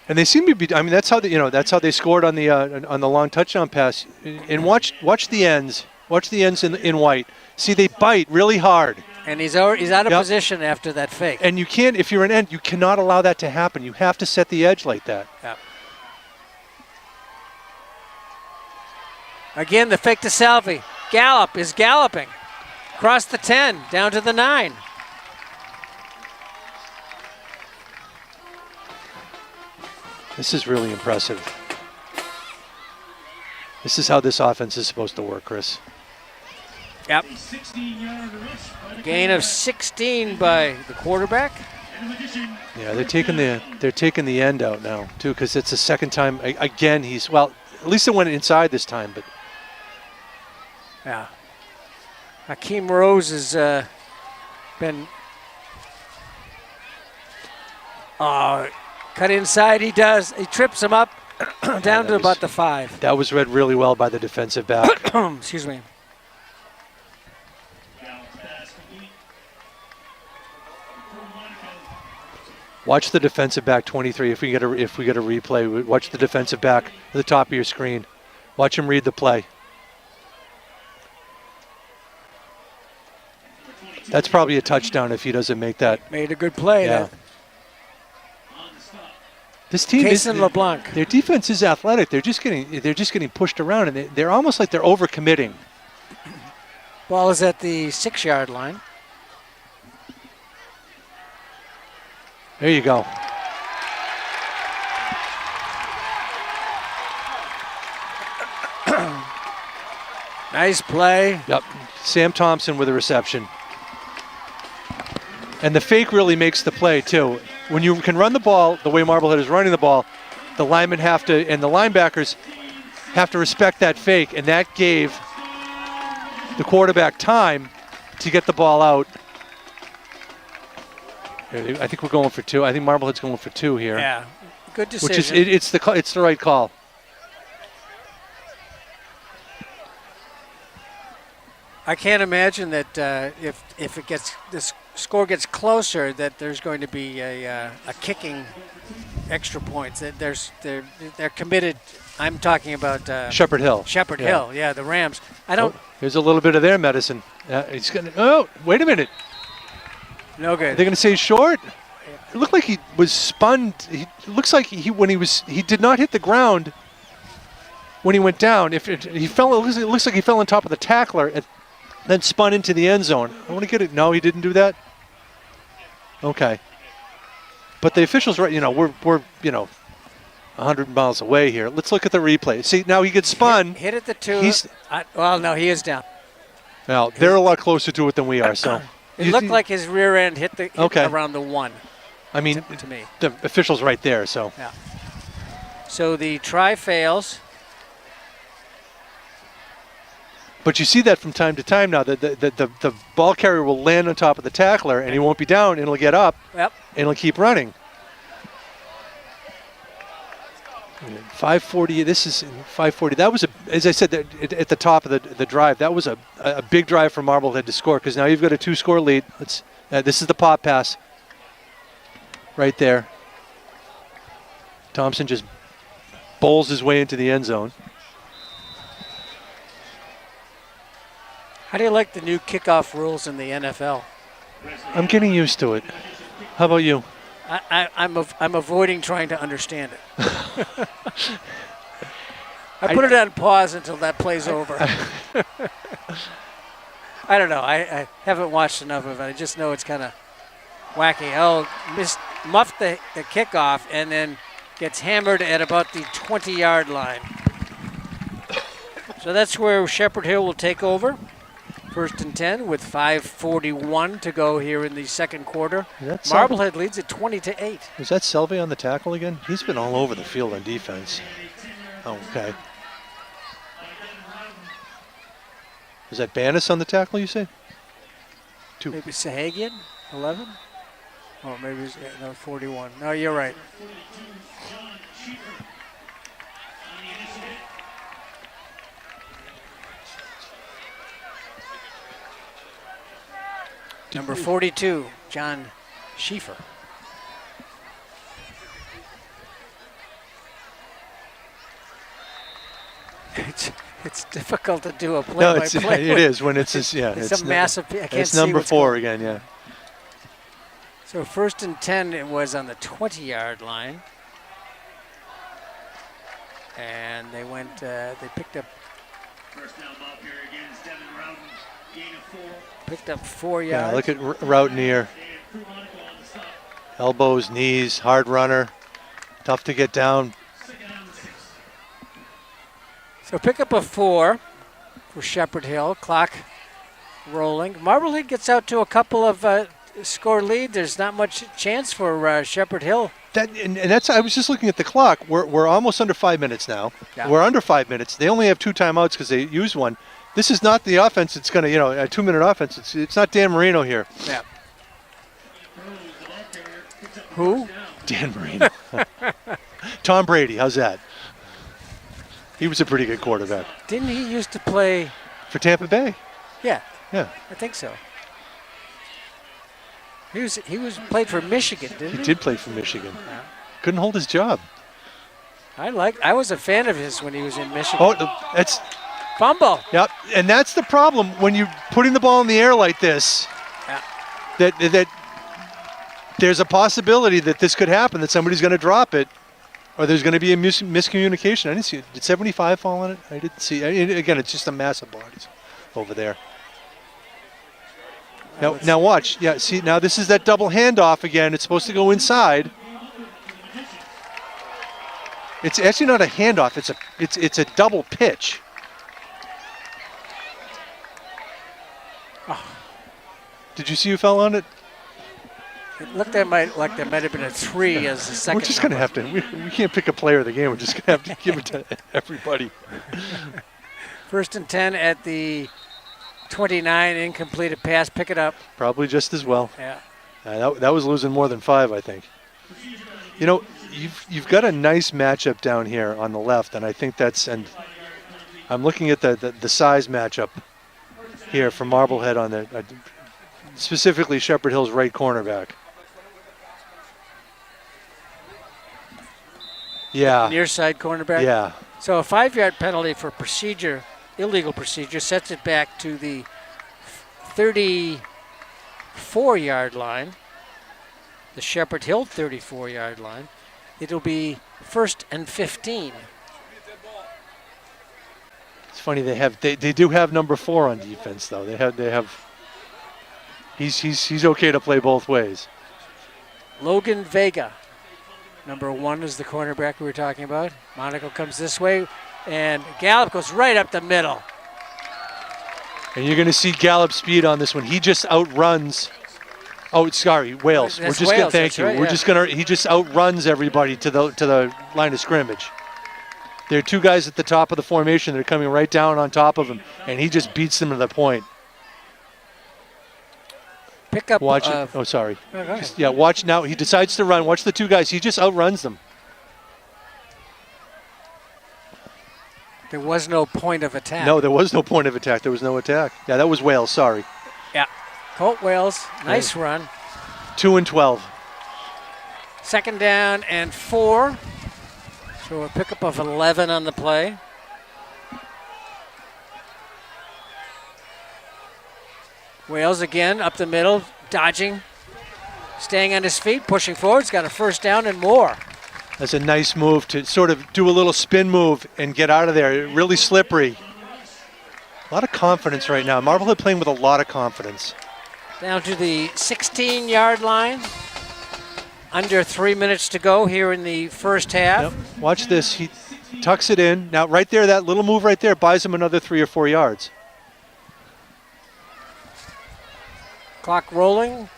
And they seem to be. I mean, that's how they scored on the long touchdown pass. And watch the ends. Watch the ends in white. See, they bite really hard. And he's out of position after that fake. And you can't, if you're an end, you cannot allow that to happen. You have to set the edge like that. Yep. Again, the fake to Salvi. Gallup is galloping. Across the 10, down to the 9. This is really impressive. This is how this offense is supposed to work, Chris. Yep. Gain of 16 by the quarterback. Yeah, they're taking the end out now too, because it's the second time again. At least it went inside this time, but yeah. Hakeem Rose has been cut inside. He does. He trips him up down to about the 5. That was read really well by the defensive back. Excuse me. Watch the defensive back 23. If we get a replay, watch the defensive back at the top of your screen. Watch him read the play. That's probably a touchdown if he doesn't make that. Made a good play. Yeah. This team LeBlanc. Their defense is athletic. They're just getting pushed around, and they're almost like they're overcommitting. Ball is at the 6-yard line. There you go. Nice play. Yep. Sam Thompson with a reception. And the fake really makes the play, too. When you can run the ball the way Marblehead is running the ball, the linemen and the linebackers have to respect that fake, and that gave the quarterback time to get the ball out. I think we're going for 2. I think Marblehead's going for 2 here. Yeah, good decision. Which is it's the right call. I can't imagine that if this score gets closer, that there's going to be a kicking extra points. That they're committed. I'm talking about Shepherd Hill. Shepherd Hill, yeah, the Rams. Here's a little bit of their medicine. He's gonna. Oh, wait a minute. No good. They're going to say short. It looked like he was spun. It looks like he did not hit the ground when he went down. It looks like he fell on top of the tackler and then spun into the end zone. I want to get it. No, he didn't do that. Okay. But the officials, right? We're 100 miles away here. Let's look at the replay. See, now he gets spun. Hit at the 2. No, he is down. Now they're a lot closer to it than we are. So. It looked like his rear end hit around the 1. I mean, to me, the official's right there. So. Yeah. So the try fails. But you see that from time to time now. The ball carrier will land on top of the tackler, and he won't be down, and it'll get up, Yep. and it'll keep running. 5:40. This is 5:40. That was as I said at the top of the drive. That was a big drive for Marblehead to score, because now you've got a 2-score lead. This is the pop pass. Right there. Thompson just bowls his way into the end zone. How do you like the new kickoff rules in the NFL? I'm getting used to it. How about you? I'm avoiding trying to understand it. I put it on pause until that play's over. I don't know. I haven't watched enough of it. I just know it's kind of wacky. Oh, muffed the kickoff and then gets hammered at about the 20-yard line. So that's where Shepherd Hill will take over. 1st and 10 with 5:41 to go here in the second quarter. Marblehead leads at 20-8. Is that Selvey on the tackle again? He's been all over the field on defense. Oh, okay. Is that Banis on the tackle, you say? 2. Maybe Sahagian, 11? Oh, maybe it's 41. No, you're right. Number 42, John Schieffer. It's difficult to do a play-by-play. No, it is when it's just, yeah. It's a massive. I can't it's see number what's 4 going. again, yeah. So 1st and 10, it was on the 20-yard line, and they went. They picked up. First down ball here again is Devin Rowden, gain of 4. Picked up 4 yards. Yeah, look at Rowden here. Elbows, knees, hard runner, tough to get down. So pick up a 4 for Shepherd Hill. Clock rolling. Marblehead gets out to a couple of score lead. There's not much chance for Shepherd Hill. And that's. I was just looking at the clock. We're almost under 5 minutes now. Yeah. We're under 5 minutes. They only have 2 timeouts because they used one. This is not the offense. It's going to, a 2-minute offense. It's not Dan Marino here. Yeah. Who? Dan Marino. Tom Brady. How's that? He was a pretty good quarterback. Didn't he used to play for Tampa Bay? Yeah. Yeah. I think so. He was played for Michigan, didn't he? He did play for Michigan. Yeah. Couldn't hold his job. I was a fan of his when he was in Michigan. Oh, that's fumble. Yep, and that's the problem when you're putting the ball in the air like this. Yeah. That there's a possibility that this could happen, that somebody's going to drop it, or there's going to be a miscommunication. I didn't see it. Did 75 fall on it? I didn't see. Again, it's just a mass of bodies over there. Now watch. Yeah, see, now this is that double handoff again. It's supposed to go inside. It's actually not a handoff. It's a double pitch. Oh. Did you see who fell on it? It looked like there might have been a 3 as the second. We're just going to have to. We can't pick a player of the game. We're just going to have to give it to everybody. 1st and 10 at the 29, incompleted pass. Pick it up. Probably just as well. Yeah. That was losing more than 5, I think. You've got a nice matchup down here on the left, and I think that's. And I'm looking at the size matchup here for Marblehead on the specifically Shepherd Hill's right cornerback. Yeah. Near side cornerback. Yeah. So a 5-yard penalty for illegal procedure, sets it back to the 34-yard line. The Shepherd Hill 34-yard line. It'll be 1st and 15. It's funny they do have number 4 on defense though. They have. He's okay to play both ways. Logan Vega, number 1 is the cornerback we were talking about. Monaco comes this way, and Gallup goes right up the middle. And you're going to see Gallup speed on this one. He just outruns. Oh, sorry, Wales. That's We're just Wales, thank you. right, We're yeah. just gonna. He just outruns everybody to the line of scrimmage. There are 2 guys at the top of the formation that are coming right down on top of him, and he just beats them to the point. Pick up. Watch it. Oh, sorry. Okay. Yeah, watch now. He decides to run. Watch the 2 guys. He just outruns them. There was no point of attack. No, there was no point of attack. There was no attack. Yeah, that was Wales. Sorry. Yeah. Colt Wales, nice run. 2 and 12. 2nd down and 4. So a pickup of 11 on the play. Wales again up the middle, dodging, staying on his feet, pushing forward. He's got a 1st down and more. That's a nice move to sort of do a little spin move and get out of there. Really slippery. A lot of confidence right now. Marblehead playing with a lot of confidence. Down to the 16-yard line. Under 3 minutes to go here in the first half. Yep. Watch this. He tucks it in. Now, right there, that little move right there buys him another 3 or 4 yards. Clock rolling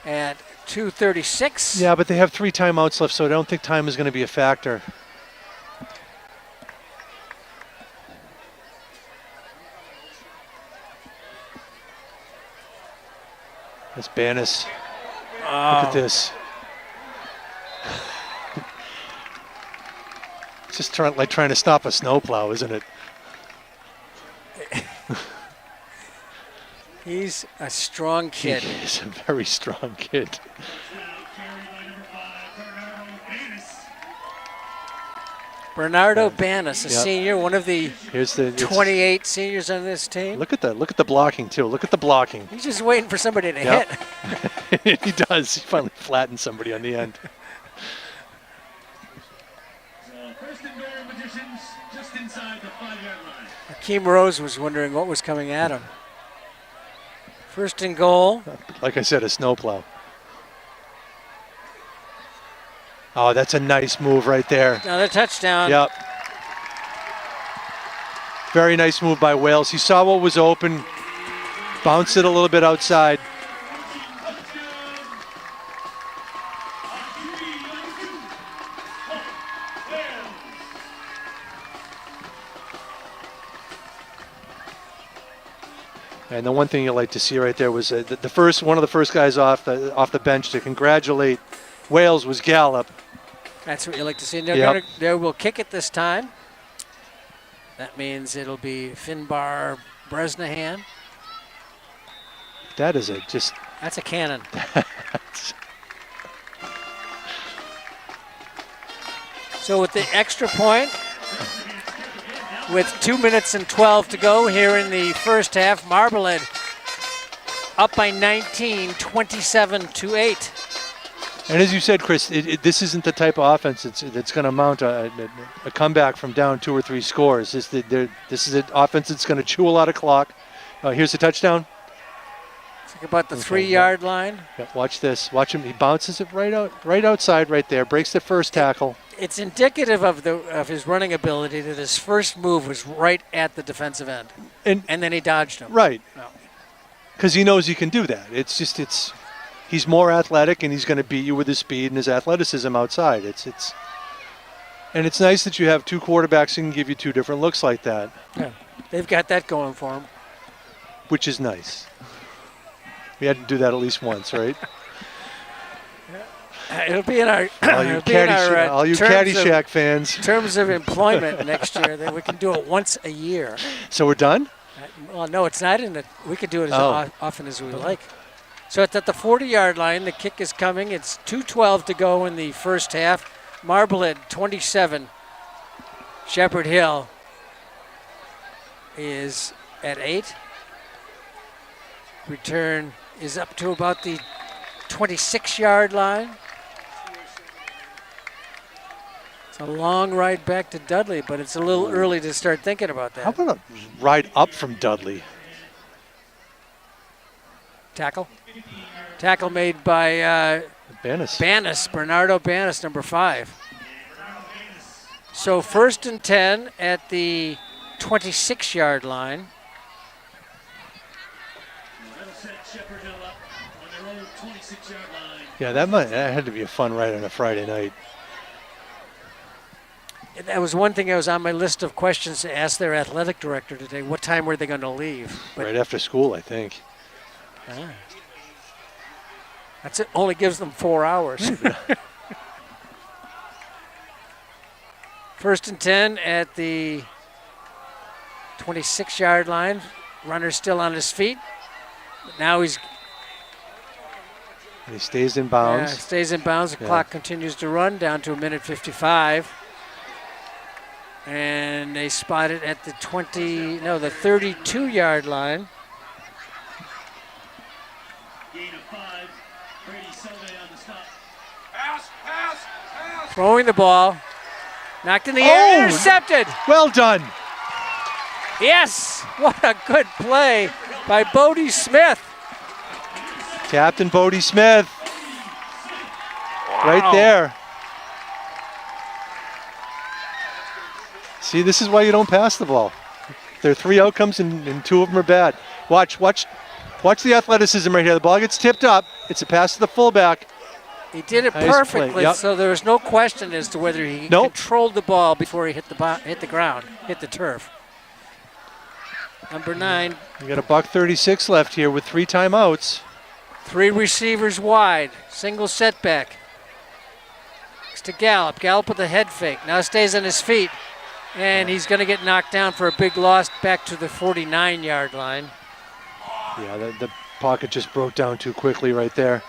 at 2:36. Yeah, but they have 3 timeouts left, so I don't think time is going to be a factor. That's Banis. Look at this. It's just like trying to stop a snowplow, isn't it? He's a strong kid. He's a very strong kid. Bernardo Banis, a senior, one of the Here's the 28 seniors on this team. Look at the blocking too. Look at the blocking. He's just waiting for somebody to hit. He does. He finally flattened somebody on the end. First and goal, Magicians, just inside the 5-yard line. Akeem Rose was wondering what was coming at him. First and goal. Like I said, a snowplow. Oh, that's a nice move right there. Another touchdown. Yep. Very nice move by Wales. He saw what was open, bounced it a little bit outside. And the one thing you like to see right there was one of the first guys off the bench to congratulate Wales was Gallup. That's what you like to see. They will kick it this time. That means it'll be Finbar Bresnahan. That is That's a cannon. So with the extra point, with 2 minutes and 12 to go here in the first half, Marblehead up by 19, 27-8. And as you said, Chris, this isn't the type of offense that's going to mount a comeback from down 2 or 3 scores. This is an offense that's going to chew a lot of clock. Here's the touchdown. Think about the 3-yard line. Yeah, watch this. Watch him. He bounces it right outside right there. Breaks the first tackle. It's indicative of his running ability that his first move was right at the defensive end, and then he dodged him. Right. Because he knows he can do that. He's more athletic, and he's going to beat you with his speed and his athleticism outside. And it's nice that you have 2 quarterbacks who can give you 2 different looks like that. Yeah, they've got that going for them. Which is nice. We had to do that at least once, right? It'll be in our all you Caddyshack fans. In terms of employment next year, that we can do it once a year. So we're done? Well, no, it's not in it. We could do it as often as we like. So it's at the 40-yard line. The kick is coming. It's 2:12 to go in the first half. Marblehead 27. Shepherd Hill is at 8. Return is up to about the 26-yard line. It's a long ride back to Dudley, but it's a little early to start thinking about that. How about a ride up from Dudley? Tackle made by Banis, Bernardo Banis, number 5. So 1st and 10 at the 26-yard line. Yeah, that had to be a fun ride on a Friday night. That was one thing that was on my list of questions to ask their athletic director today. What time were they going to leave? But right after school, I think. That's it. Only gives them 4 hours. 1st and 10 at the 26-yard line. Runner still on his feet. But now he stays in bounds. Yeah, stays in bounds. The clock continues to run down to 1:55. And they spot it at the 32-yard line. Throwing the ball. Knocked in the air. Intercepted. Well done. Yes. What a good play by Bodie Smith. Captain Bodie Smith. Right there. See, this is why you don't pass the ball. There are 3 outcomes and 2 of them are bad. Watch the athleticism right here. The ball gets tipped up. It's a pass to the fullback. He did it Nice perfectly, play. Yep. so there was no question as to whether he controlled the ball before he hit the ground, hit the turf. Number 9. We got $1:36 left here with 3 timeouts. 3 receivers wide, single setback. It's to Gallup. Gallup with a head fake. Now stays on his feet, and he's going to get knocked down for a big loss back to the 49-yard line. Yeah, the pocket just broke down too quickly right there.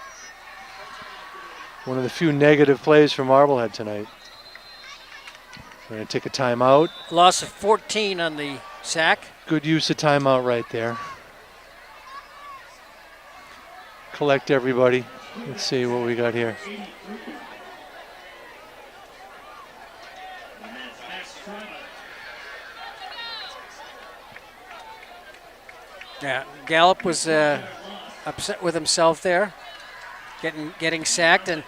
One of the few negative plays for Marblehead tonight. We're going to take a timeout. Loss of 14 on the sack. Good use of timeout right there. Collect everybody. Let's see what we got here. Yeah, Gallup was upset with himself there, getting sacked, and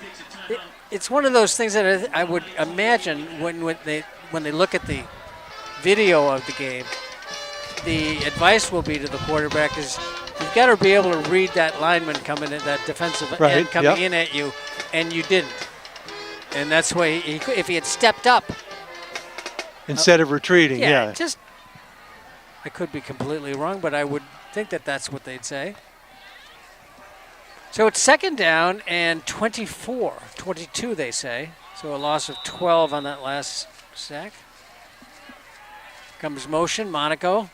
it's one of those things that I would imagine when they look at the video of the game, the advice will be to the quarterback is you've got to be able to read that lineman coming in, that defensive end coming in at you, and you didn't, and that's why if he had stepped up instead of retreating, yeah. Just I could be completely wrong, but I would think that that's what they'd say. So it's second down and 22 they say. So a loss of 12 on that last sack. Comes motion, Monaco.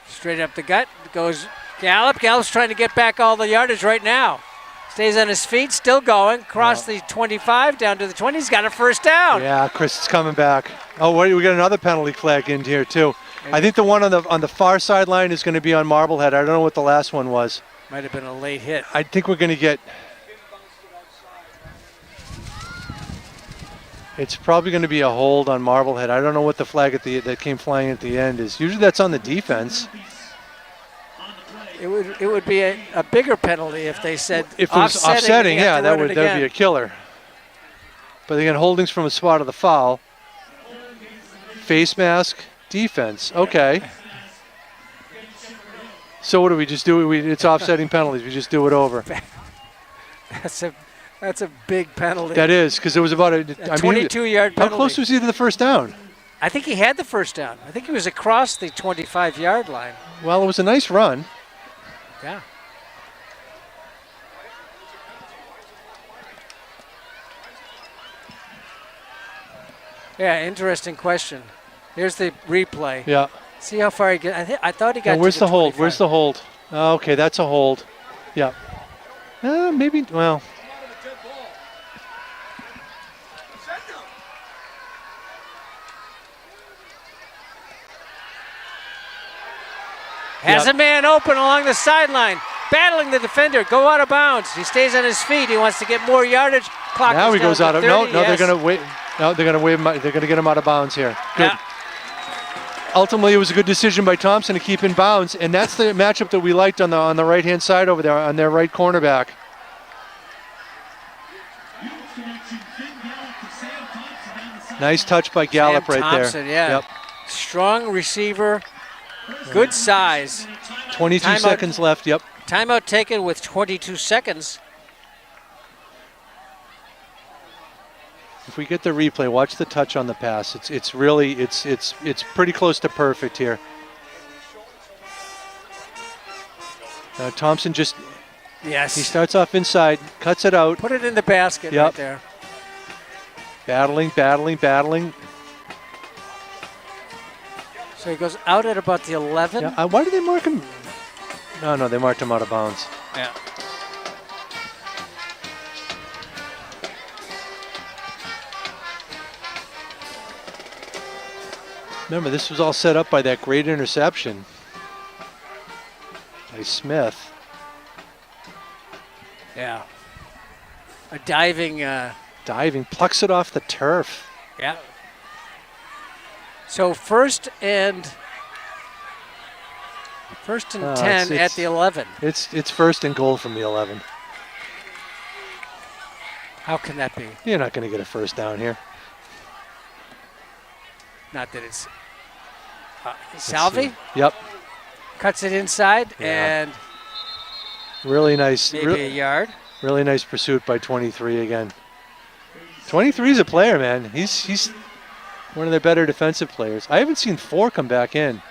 Straight up the gut, goes Gallup. Gallup's trying to get back all the yardage right now. Stays on his feet, still going, across the 25, down to the 20. He's got a first down. Yeah, Chris is coming back. Oh, wait, we got another penalty flag in here too. I think the one on the far sideline is going to be on Marblehead. I don't know what the last one was. Might have been a late hit. I think we're going to get. It's probably going to be a hold on Marblehead. I don't know what the flag that came flying at the end is. Usually that's on the defense. It would be a bigger penalty if they said if it was offsetting. Yeah, that would be a killer. But again, holdings from a spot of the foul. Face mask, defense. Okay. So what do we just do? It's offsetting penalties. We just do it over. That's a big penalty. That is, because it was about a 22-yard penalty. How close was he to the first down? I think he had the first down. I think he was across the 25-yard line. Well, it was a nice run. Yeah. Yeah, interesting question. Here's the replay. Yeah. See how far he got. I thought he got. Where's the hold? Where's the hold? Oh, okay, that's a hold. Yeah. Maybe. Well. Has a man open along the sideline, battling the defender. Go out of bounds. He stays on his feet. He wants to get more yardage. Clock now he goes out of. 30, No, yes. they're going to wait. No, they're going to wave him. They're going to get him out of bounds here. Good. Yeah. Ultimately, it was a good decision by Thompson to keep in bounds, and that's the matchup that we liked on the right-hand side over there on their right cornerback. Nice touch by Gallup right Thompson, there. Yeah. Yep. Strong receiver, good size. 22 seconds left. Yep. Timeout taken with 22 seconds. If we get the replay, watch the touch on the pass. It's really pretty close to perfect here. Now Thompson he starts off inside, cuts it out. Put it in the basket right there. Battling. So he goes out at about the 11. Yeah, why did they mark him? No, they marked him out of bounds. Yeah. Remember, this was all set up by that great interception by Smith. Yeah. A diving Diving, plucks it off the turf. Yeah. So first and 10 at the 11. It's first and goal from the 11. How can that be? You're not going to get a first down here. Not that it's Salvi Yep. cuts it inside Yeah. and Really nice. maybe a yard. Really nice pursuit by 23 again. 23 is a player, man. He's one of their better defensive players. I haven't seen 4 come back in.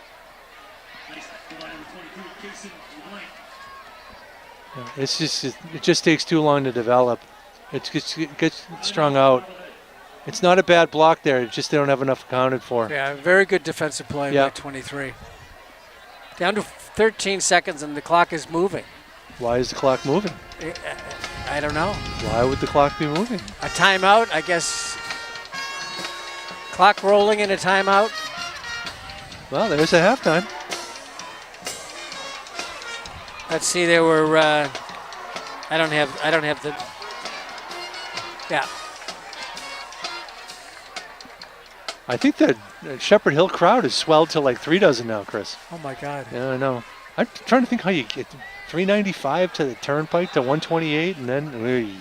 It just takes too long to develop. It gets strung out. It's not a bad block there. It's just they don't have enough accounted for. Yeah, very good defensive play by 23. Down to 13 seconds and the clock is moving. Why is the clock moving? I don't know. Why would the clock be moving? A timeout, I guess. Clock rolling in a timeout. Well, there's a halftime. Let's see. There were. I don't have the. Yeah. I think the Shepherd Hill crowd has swelled to like 3 dozen now, Chris. Oh my God. Yeah, I know. I'm trying to think how you get 395 to the Turnpike to 128, and then.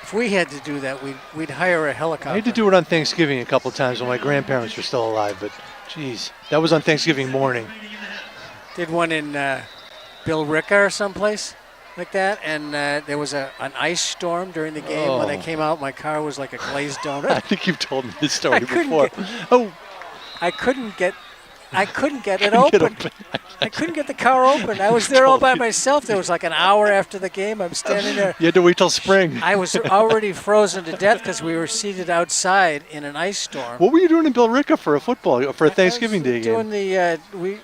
If we had to do that, we'd hire a helicopter. I had to do it on Thanksgiving a couple times when my grandparents were still alive, but geez, that was on Thanksgiving morning. Did one in Bill Ricca or someplace like that, and there was an ice storm during the game. When I came out, my car was like a glazed donut. I think you've told me this story before. I couldn't get it open. I couldn't get the car open. I was there all by myself. There was like an hour after the game. I'm standing there. You had to wait till spring. I was already frozen to death because we were seated outside in an ice storm. What were you doing in Bill Ricca for a Thanksgiving Day game? We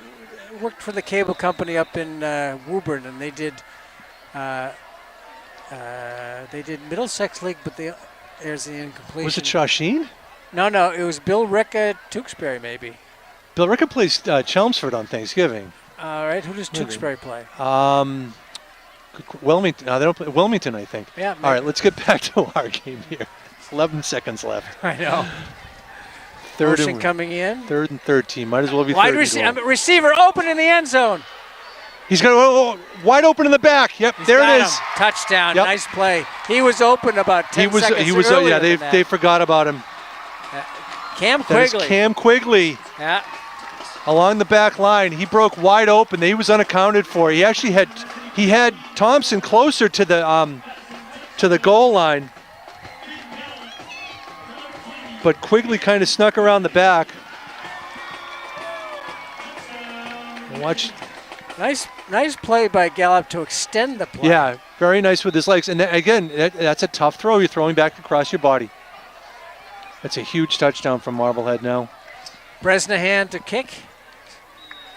worked for the cable company up in Woburn, and they did Middlesex League, but there's the incompletion. Was it Shawsheen? No, it was Bill Ricca, Tewksbury maybe. Bill Ricca plays Chelmsford on Thanksgiving. All right, who does Tewksbury play? Wilmington. They don't play Wilmington, I think. Yeah. Maybe. All right, let's get back to our game here. 11 seconds left. I know. Motion coming in. 3rd and 13. Might as well be wide receiver open in the end zone. He's going wide open in the back. Yep, there it is. Touchdown. Yep. Nice play. He was open about 10 seconds earlier than that. They forgot about him. Cam Quigley. That is Cam Quigley. Yeah. Along the back line, he broke wide open. He was unaccounted for. He actually had Thompson closer to the goal line, but Quigley kind of snuck around the back. Watch. Nice play by Gallup to extend the play. Yeah, very nice with his legs. And again, that's a tough throw. You're throwing back across your body. That's a huge touchdown from Marblehead now. Bresnahan to kick.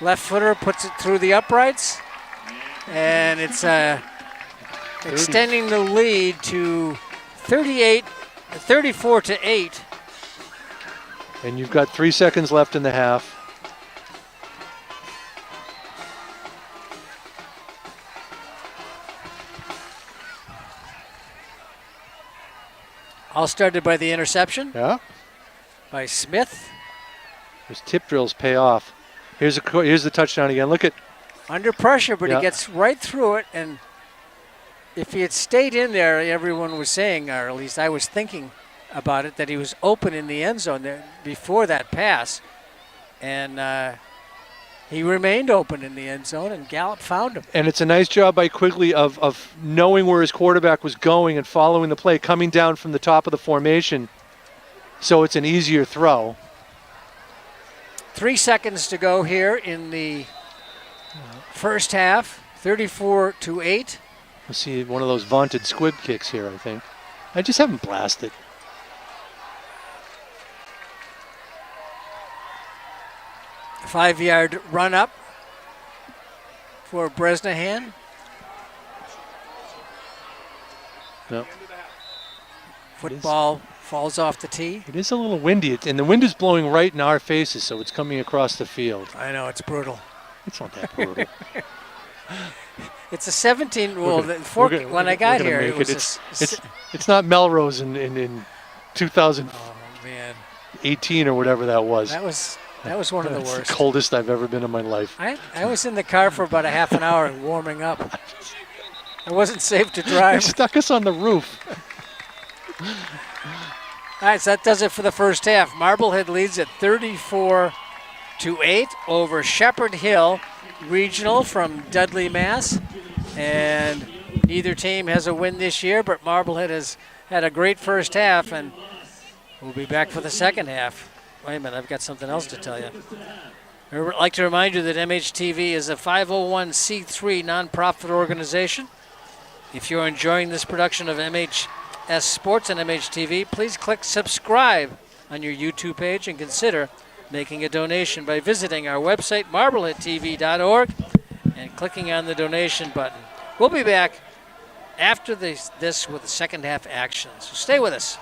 Left footer puts it through the uprights. And it's extending the lead to 34 to 8. And you've got 3 seconds left in the half. All started by the interception. Yeah. By Smith. Those tip drills pay off. Here's the touchdown again. Look at. Under pressure, but he gets right through it. And if he had stayed in there, everyone was saying, or at least I was thinking about it, that he was open in the end zone there before that pass. And he remained open in the end zone, and Gallup found him. And it's a nice job by Quigley of knowing where his quarterback was going and following the play, coming down from the top of the formation. So it's an easier throw. 3 seconds to go here in the first half, 34 to 8. We'll see one of those vaunted squib kicks here, I think. I just haven't blasted. A 5-yard run up for Bresnahan. No. Football falls off the tee. It is a little windy, and the wind is blowing right in our faces, so it's coming across the field. I know, it's brutal. It's not that brutal. It's a 17. Well, We're gonna- we're when I gonna got here, make it was It's not Melrose in 2018 oh man, or whatever that was. that was one of the It's worst. the coldest I've ever been in my life. I was in the car for about a half an hour warming up. It wasn't safe to They drive. stuck us on the roof. All right, so that does it for the first half. Marblehead leads at 34-8 over Shepherd Hill Regional from Dudley, Mass. And neither team has a win this year, but Marblehead has had a great first half, and we'll be back for the second half. Wait a minute, I've got something else to tell you. I'd like to remind you that MHTV is a 501c3 nonprofit organization. If you're enjoying this production of MHS Sports and MHTV, please click subscribe on your YouTube page and consider making a donation by visiting our website, marbleheadtv.org, and clicking on the donation button. We'll be back after this with the second half action, so stay with us.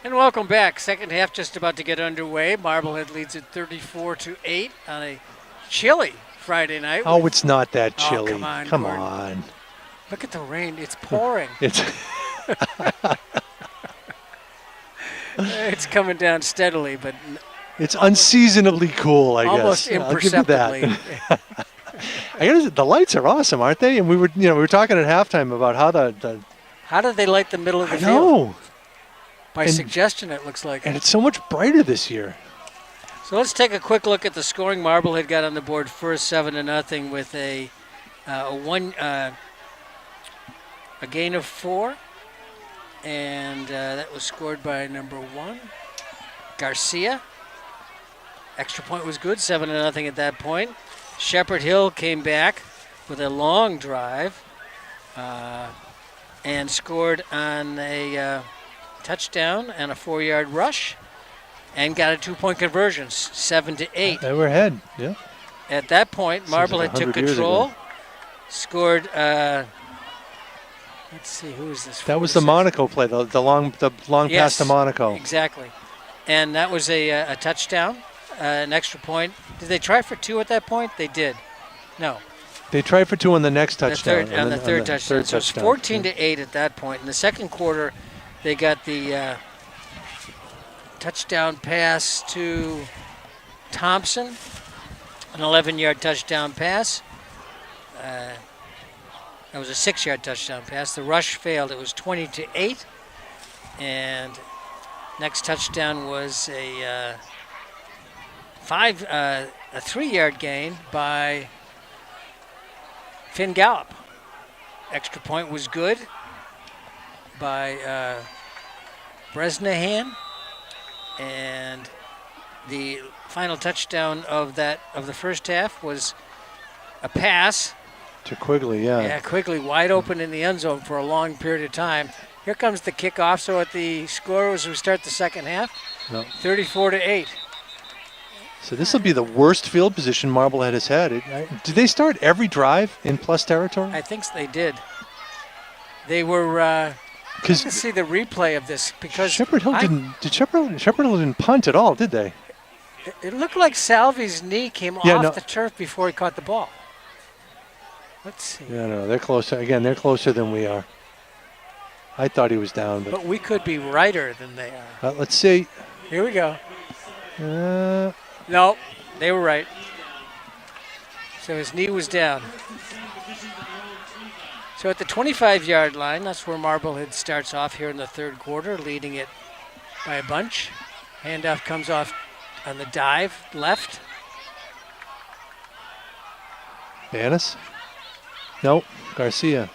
And welcome back. Second half just about to get underway. Marblehead leads it 34-8 on a chilly Friday night. Oh, it's not that Oh, chilly. come on, Come Gordon. on. Look at the rain. It's pouring. It's It's coming down steadily, but it's unseasonably cool, I almost guess. I'll give you that. imperceptibly. The lights are awesome, aren't they? And we were talking at halftime about how the How did they light the middle of the I field? know. By And- suggestion, it looks like. And it's so much brighter this year. So let's take a quick look at the scoring. Marblehead got on the board first, 7-0, with a gain of 4, and that was scored by number 1, Garcia. Extra point was good, 7-0 at that point. Shepherd Hill came back with a long drive and scored on a touchdown and a 4-yard rush, and got a 2-point conversion, 7-8. They were ahead. Yeah. At that point, Seems like Marblehead took 100 years control, ago. scored. Let's see, who is this? That was the 46? Monaco play, the long pass Yes, to Monaco. Exactly, and that was a touchdown, an extra point. Did they try for 2 at that point? They did. No, They tried for 2 on the next touchdown. on the third touchdown. So it's 14-8 at that point. In the second quarter, they got the touchdown pass to Thompson, an 11-yard touchdown pass. That was a 6-yard touchdown pass. The rush failed. It was 20-8, and next touchdown was a 3-yard gain by Finn Gallup. Extra point was good by Bresnahan, and the final touchdown of the first half was a pass. To Quigley, yeah. Yeah, quickly wide open in the end zone for a long period of time. Here comes the kickoff. So at the score as we start the second half, No. 34-8. So this will be the worst field position Marblehead has had. Did they start every drive in plus territory? I think they did. They were. Because Let's see the replay of this, because Shepherd Hill Shepherd Hill didn't punt at all, did they? It looked like Salvi's knee came off the turf before he caught the ball. Let's see. Yeah, no, they're closer. Again, they're closer than we are. I thought he was down, But we could be righter than they are. let's see. Here we go. Uh, No, they were right. So his knee was down. So at the 25-yard line, that's where Marblehead starts off here in the third quarter, leading it by a bunch. Handoff comes off on the dive left. Bannis? Nope. Garcia.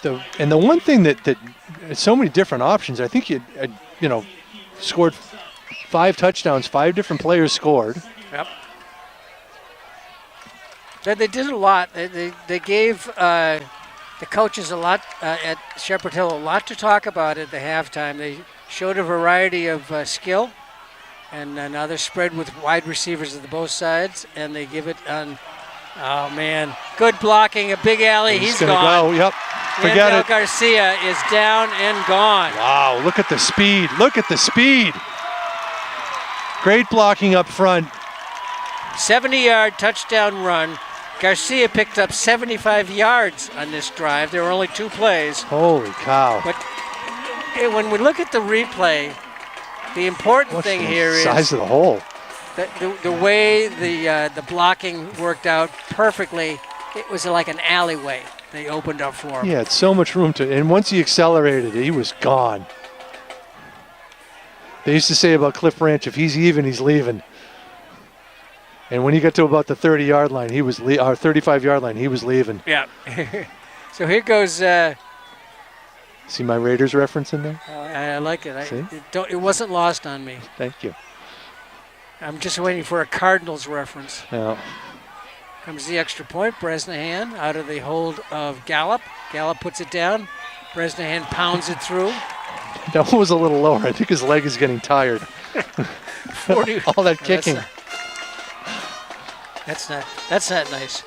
The one thing that so many different options. I think you scored 5 touchdowns. 5 different players scored. Yep. They did a lot. They gave the coaches a lot at Shepherd Hill, a lot to talk about at the halftime. They showed a variety of skill, and now they're spread with wide receivers at both sides, and they give it on. Oh man, good blocking, a big alley. He's gonna gone. go. Yep. Forget Yandel it. Garcia is down and gone. Wow, look at the speed. Look at the speed. Great blocking up front. 70-yard touchdown run. Garcia picked up 75 yards on this drive. There were only 2 plays. Holy cow. But when we look at the replay, the important What's thing the here is size of the hole? the way the blocking worked out perfectly. It was like an alleyway they opened up for him. He had so much room to, and once he accelerated, he was gone. They used to say about Cliff Ranch, if he's even, he's leaving. And when he got to about the 30-yard line, he was 35-yard line, he was leaving. Yeah. So here goes. See my Raiders reference in there? I like it. See? It wasn't lost on me. Thank you. I'm just waiting for a Cardinals reference. Yeah. Comes the extra point. Bresnahan out of the hold of Gallup. Gallup puts it down. Bresnahan pounds it through. That one was a little lower. I think his leg is getting tired. 40. All that kicking. That's not nice.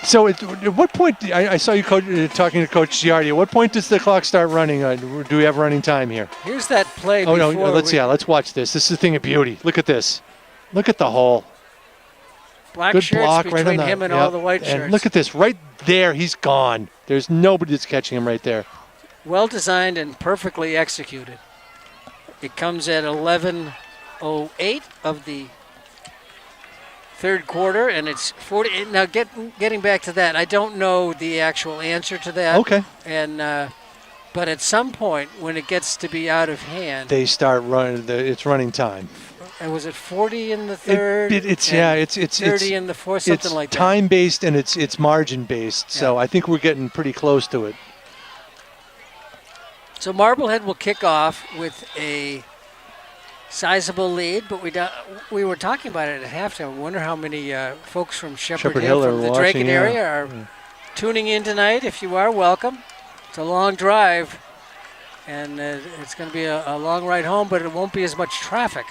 So at what point, I saw you talking to Coach Giardi. At what point does the clock start running? Do we have running time here? Here's that play. Oh, no, let's watch this. This is a thing of beauty. Look at this. Look at the hole. Black Good shirts block between right on him and all the white shirts. And look at this. Right there, he's gone. There's nobody that's catching him right there. Well designed and perfectly executed. It comes at 11:08 of the third quarter, and it's 40. Now, getting back to that, I don't know the actual answer to that. Okay. And but at some point, when it gets to be out of hand, they start running. It's running time. And was it 40 in the third? It's 30 in the fourth, something like that. It's time based and it's margin based. Yeah. So I think we're getting pretty close to it. So Marblehead will kick off with a sizable lead, but we were talking about it at halftime. I wonder how many folks from Shepherd Hill from the watching, Draken area are tuning in tonight. If you are, welcome. It's a long drive, and it's going to be a long ride home, but it won't be as much traffic.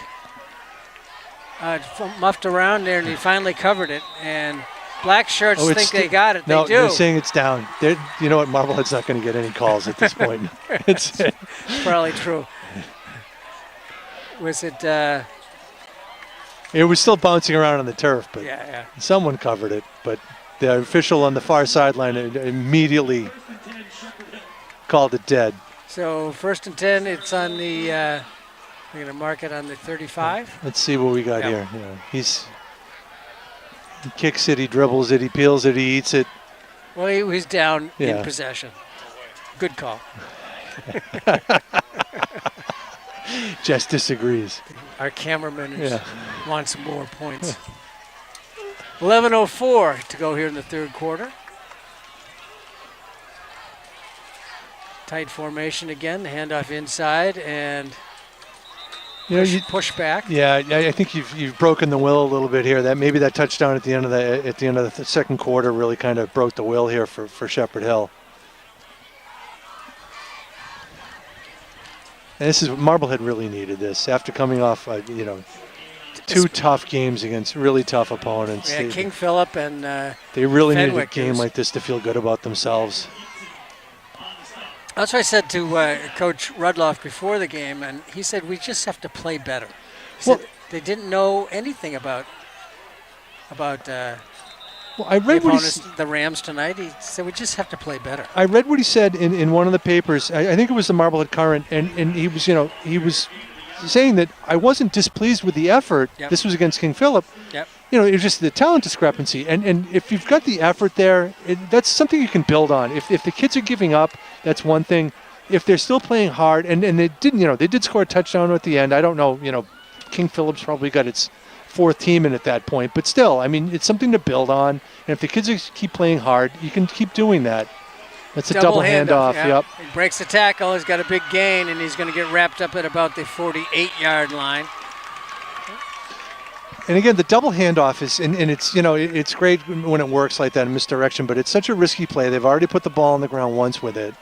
Muffed around there, and he finally covered it. And black shirts think they got it. No, they do. They're saying it's down. You know what? Marblehead's not going to get any calls at this point. It's probably true. Was it? It was still bouncing around on the turf, but someone covered it. But the official on the far sideline immediately called it dead. So 1st and 10. It's on the. We're going to mark it on the 35. Let's see what we got here. Yeah, he kicks it, he dribbles it, he peels it, he eats it. Well, he was down in possession. Good call. Jess disagrees. Our cameraman wants more points. 11:04 to go here in the third quarter. Tight formation again. The handoff inside and push back. Yeah, I think you've broken the will a little bit here. That maybe that touchdown at the end of the second quarter really kind of broke the will here for Shepherd Hill. And this is Marblehead really needed this after coming off, two tough games against really tough opponents. Yeah, King Philip and they really Fenwick needed a game like this to feel good about themselves. That's what I said to Coach Rudloff before the game, and he said we just have to play better. He said they didn't know anything about I read the Rams tonight. He said we just have to play better. I read what he said in one of the papers. I think it was the Marblehead Current, and he was saying that I wasn't displeased with the effort. Yep. This was against King Philip. Yep. It was just the talent discrepancy. And if you've got the effort there, that's something you can build on. If the kids are giving up, that's one thing. If they're still playing hard, and they didn't, they did score a touchdown at the end. I don't know, King Philip's probably got its fourth team in at that point. But still, I mean, it's something to build on. And if the kids keep playing hard, you can keep doing that. That's a double handoff. Yep. He breaks the tackle. He's got a big gain, and he's going to get wrapped up at about the 48-yard line. And again, the double handoff is, and it's, it's great when it works like that in misdirection, but it's such a risky play. They've already put the ball on the ground once with it.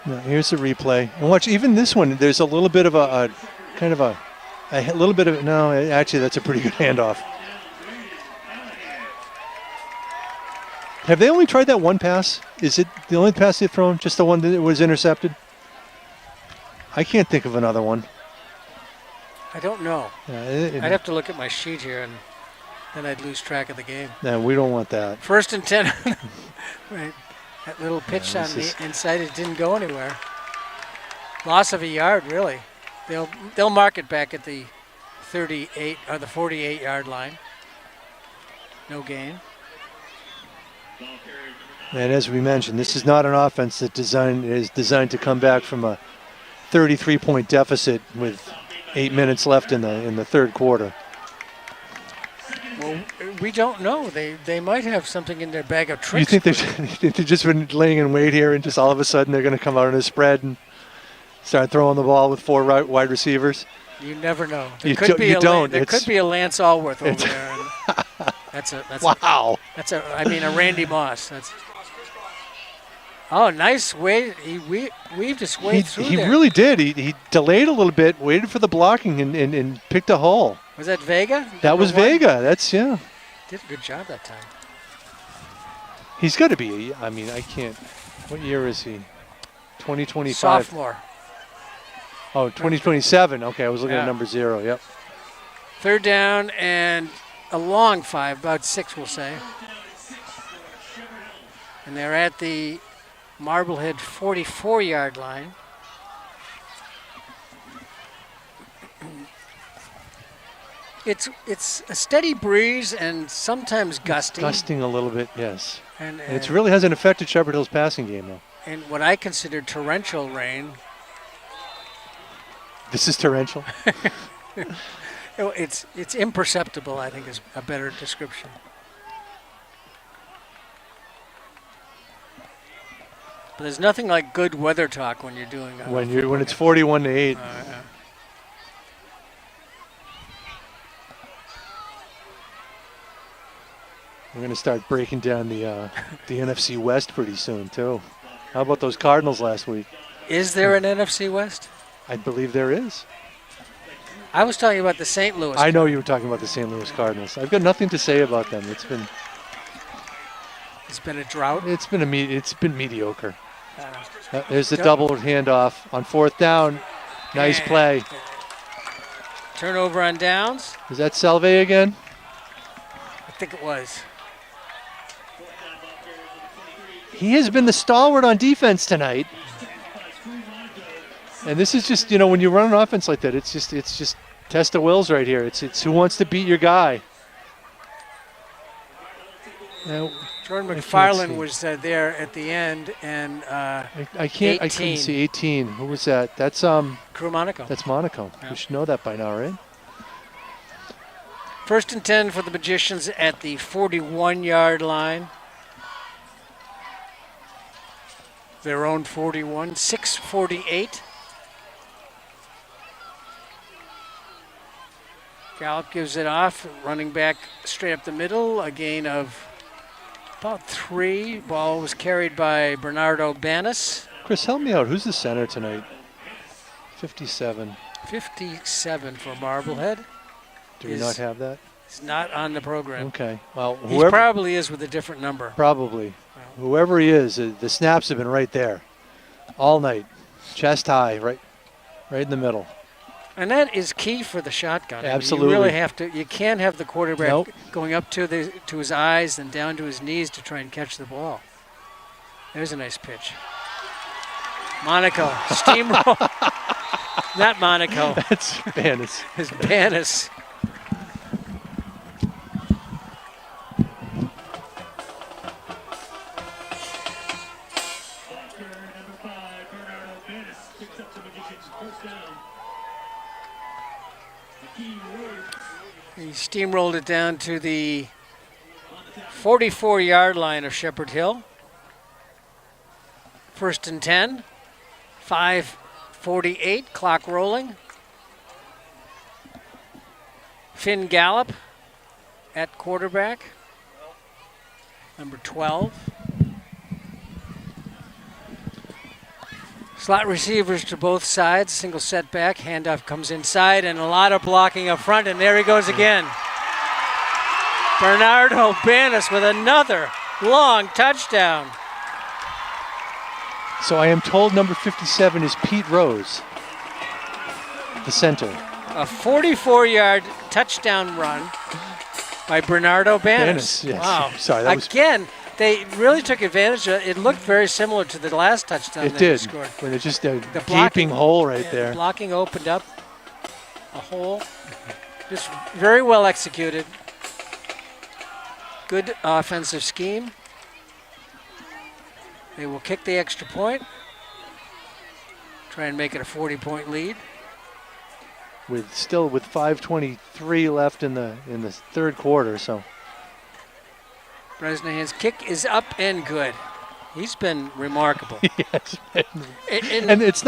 Now, here's the replay. And watch, even this one, there's a little bit of a little bit of, no, actually, that's a pretty good handoff. Have they only tried that one pass? Is it the only pass they've thrown? Just the one that was intercepted? I can't think of another one. I don't know. I'd have to look at my sheet here, and then I'd lose track of the game. No, we don't want that. 1st and 10. Right. That little pitch on the inside, it didn't go anywhere. Loss of a yard, really. They'll mark it back at the 38 or the 48-yard line. No gain. And as we mentioned, this is not an offense that is designed to come back from a 33-point deficit with 8 minutes left in the third quarter. Well, we don't know. They might have something in their bag of tricks. You think they've just been laying in wait here, and just all of a sudden they're going to come out in a spread and start throwing the ball with 4 wide receivers? You never know. There could be a Lance Allworth over there. That's wow. A Randy Moss. Nice way. He weaved his way through there. He really did. He delayed a little bit, waited for the blocking, and picked a hole. Was that Vega? That was Number 1? Vega. That's, yeah. Did a good job that time. He's got to be, I mean, I can't. What year is he? 2025. Sophomore. Oh, 2027. Okay, I was looking Yeah. at number 0. Yep. 3rd down and a long 5, about 6 we'll say. And they're at the Marblehead 44-yard line. It's a steady breeze and sometimes gusting. Gusting a little bit, yes. And And it really hasn't affected Shepherd Hill's passing game, though. and what I consider torrential rain. This is torrential. It's imperceptible, I think, is a better description. But there's nothing like good weather talk when you're doing when it's 41 to 8. yeah. We're going to start breaking down the NFC West pretty soon, too. How about those Cardinals last week? Is there an NFC West? I believe there is. I was talking about the St. Louis. I know you were talking about the St. Louis Cardinals. I've got nothing to say about them. It's been a drought. it's been mediocre. Uh, There's the double handoff on 4th down. Nice and play. Turnover on downs. Is that Salve again? I think it was. He has been the stalwart on defense tonight. And this is just, when you run an offense like that, it's just test of wills right here. It's who wants to beat your guy. Now, Jordan I can't McFarland see. was there at the end, and I couldn't 18. see 18. Who was that? That's Crew Monaco. that's Monaco. Yeah. We should know that by now, right? 1st and 10 for the Magicians at the 41-yard line. Their own 41, 6:48. Gallup gives it off, running back straight up the middle, a gain of about 3. Ball was carried by Bernardo Banis. Chris, help me out. Who's the center tonight? 57. 57 for Marblehead. Do we not have that? It's not on the program. Okay. Well, He whoever probably is with a different number. probably whoever he is, the snaps have been right there all night, chest high, right in the middle. And that is key for the shotgun. Absolutely. You really have to. You can't have the quarterback Nope. going up to his eyes and down to his knees to try and catch the ball. There's a nice pitch. Monaco steamroll. Not Monaco. That's Banis. It's Banis. He steamrolled it down to the 44-yard line of Shepherd Hill. 1st and 10. 5:48, clock rolling. Finn Gallup at quarterback, number 12. Slot receivers to both sides, single setback, handoff comes inside, and a lot of blocking up front, and there he goes again. Bernardo Banis with another long touchdown. So I am told number 57 is Pete Rose, the center. A 44-yard touchdown run by Bernardo Banis. Banis, yes. Wow. Sorry, that was- Again, they really took advantage of it. It looked very similar to the last touchdown It they did. scored. When it's just a The gaping hole right Yeah, there. The blocking opened up a hole. Just very well executed. Good offensive scheme. They will kick the extra point. Try and make it a 40-point lead. With 5:23 left in the third quarter, so Bresnahan's kick is up and good. He's been remarkable. yes. And And it's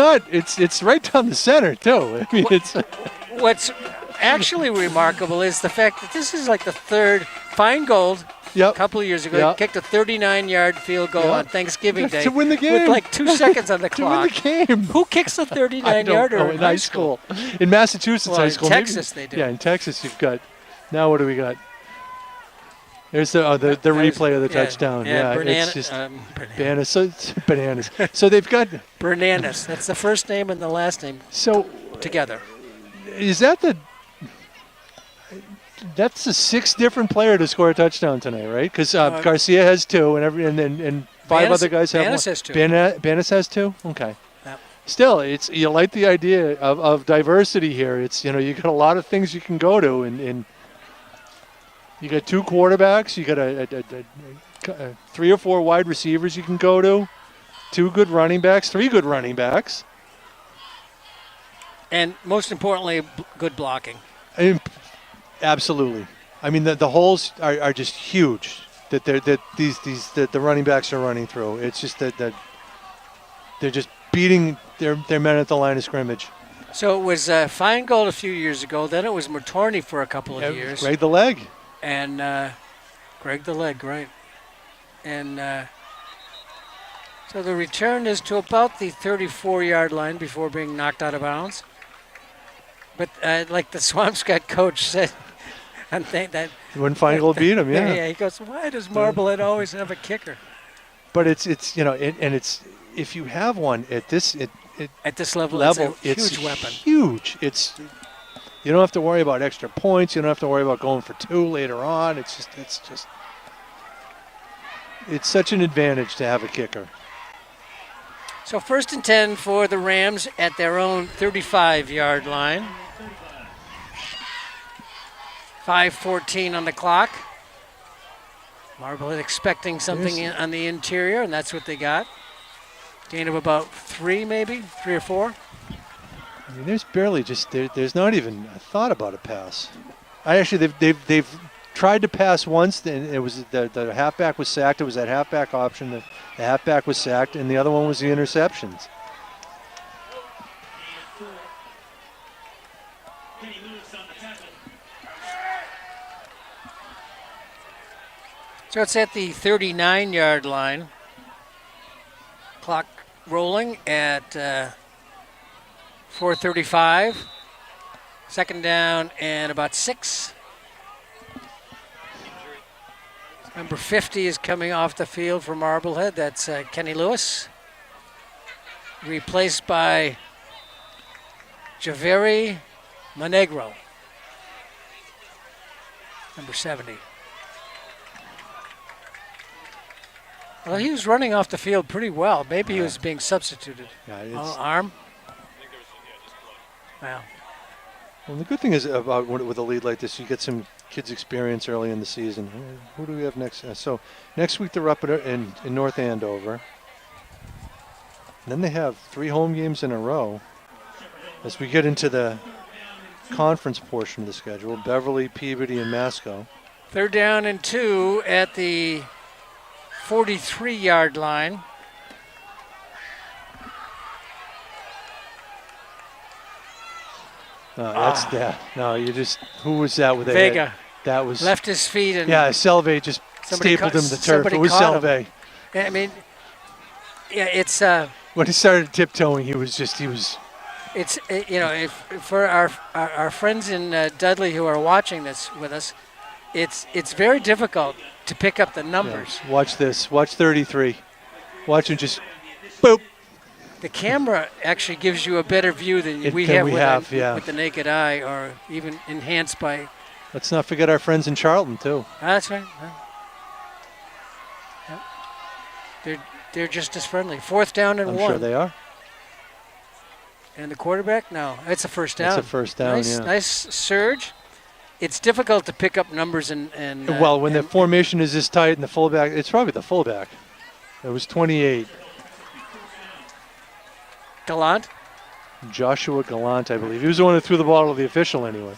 right down the center too. I mean, it's what's actually remarkable is the fact that this is like the third Feingold Yep. a couple of years ago. Yep. He kicked a 39-yard field goal Yep. on Thanksgiving Day To win the game. with like 2 seconds on the To win clock. the game. Who kicks a I don't 39-yarder know, in high school? In Massachusetts Well, high in school. Texas they do. Yeah, in Texas you've got. Now what do we got? There's the replay of the touchdown. Yeah, it's just bananas. So it's bananas. So they've got. Bananas. That's the first name and the last name So together. is that the? That's the sixth different player to score a touchdown tonight, right? Because Garcia has 2, and 5 other guys have 1. Banas has 2. Banas has 2. Okay. Yep. Still, you like the idea of diversity here. It's you got a lot of things you can go to, and you got 2 quarterbacks, you got a 3 or 4 wide receivers you can go to, 2 good running backs, 3 good running backs, And most importantly, good blocking. Absolutely. I mean, the holes are just huge that the running backs are running through. It's just that they're just beating their men at the line of scrimmage. So it was Feingold a few years ago. Then it was Matorny for a couple of years. Greg the leg. And Greg the leg, right. And so the return is to about the 34-yard line before being knocked out of bounds. But like the Swampscott coach said, I think that When Feingold beat him, yeah. Yeah, he goes, why does Marblehead always have a kicker? But it's and it's if you have one at this level, it's a huge weapon. Huge. You don't have to worry about extra points. You don't have to worry about going for 2 later on. It's such an advantage to have a kicker. So 1st and 10 for the Rams at their own 35-yard line. 5:14 on the clock. Marblehead expecting something on the interior, and that's what they got. Gain of about 3, maybe 3 or 4. I mean, there's barely there's not even a thought about a pass. They've tried to pass once, and it was the halfback was sacked. It was that halfback option. The halfback was sacked, and the other one was the interceptions. So it's at the 39-yard line. Clock rolling at 4:35. 2nd down and about 6. Number 50 is coming off the field for Marblehead. That's Kenny Lewis. Replaced by Javeri Monegro. Number 70. Well, he was running off the field pretty well. Maybe he was being substituted. Yeah, Arm? Wow. Well, the good thing is about with a lead like this, you get some kids' experience early in the season. Who do we have next? So next week they're up in North Andover. And then they have 3 home games in a row. As we get into the conference portion of the schedule, Beverly, Peabody, and Masco. 3rd down and 2 at the 43-yard line. No, that's that. No, who was that with Vega. That was Left his feet and Selve just stapled him to the turf. It was Selve. I mean, yeah, it's when he started tiptoeing, he was. It's for our friends in Dudley who are watching this with us, it's very difficult to pick up the numbers. Yeah. Watch this. Watch 33. Watch him just boop. The camera actually gives you a better view than we have with the naked eye, or even enhanced by. Let's not forget our friends in Charlton too. That's right. Yeah. They're just as friendly. 4th down and 1. I'm sure they are. And the quarterback? No, it's a first down. It's a first down. Nice surge. It's difficult to pick up numbers and when the formation is this tight and the fullback, it's probably the fullback. It was 28. Gallant? Joshua Gallant, I believe. He was the one who threw the ball to the official anyway.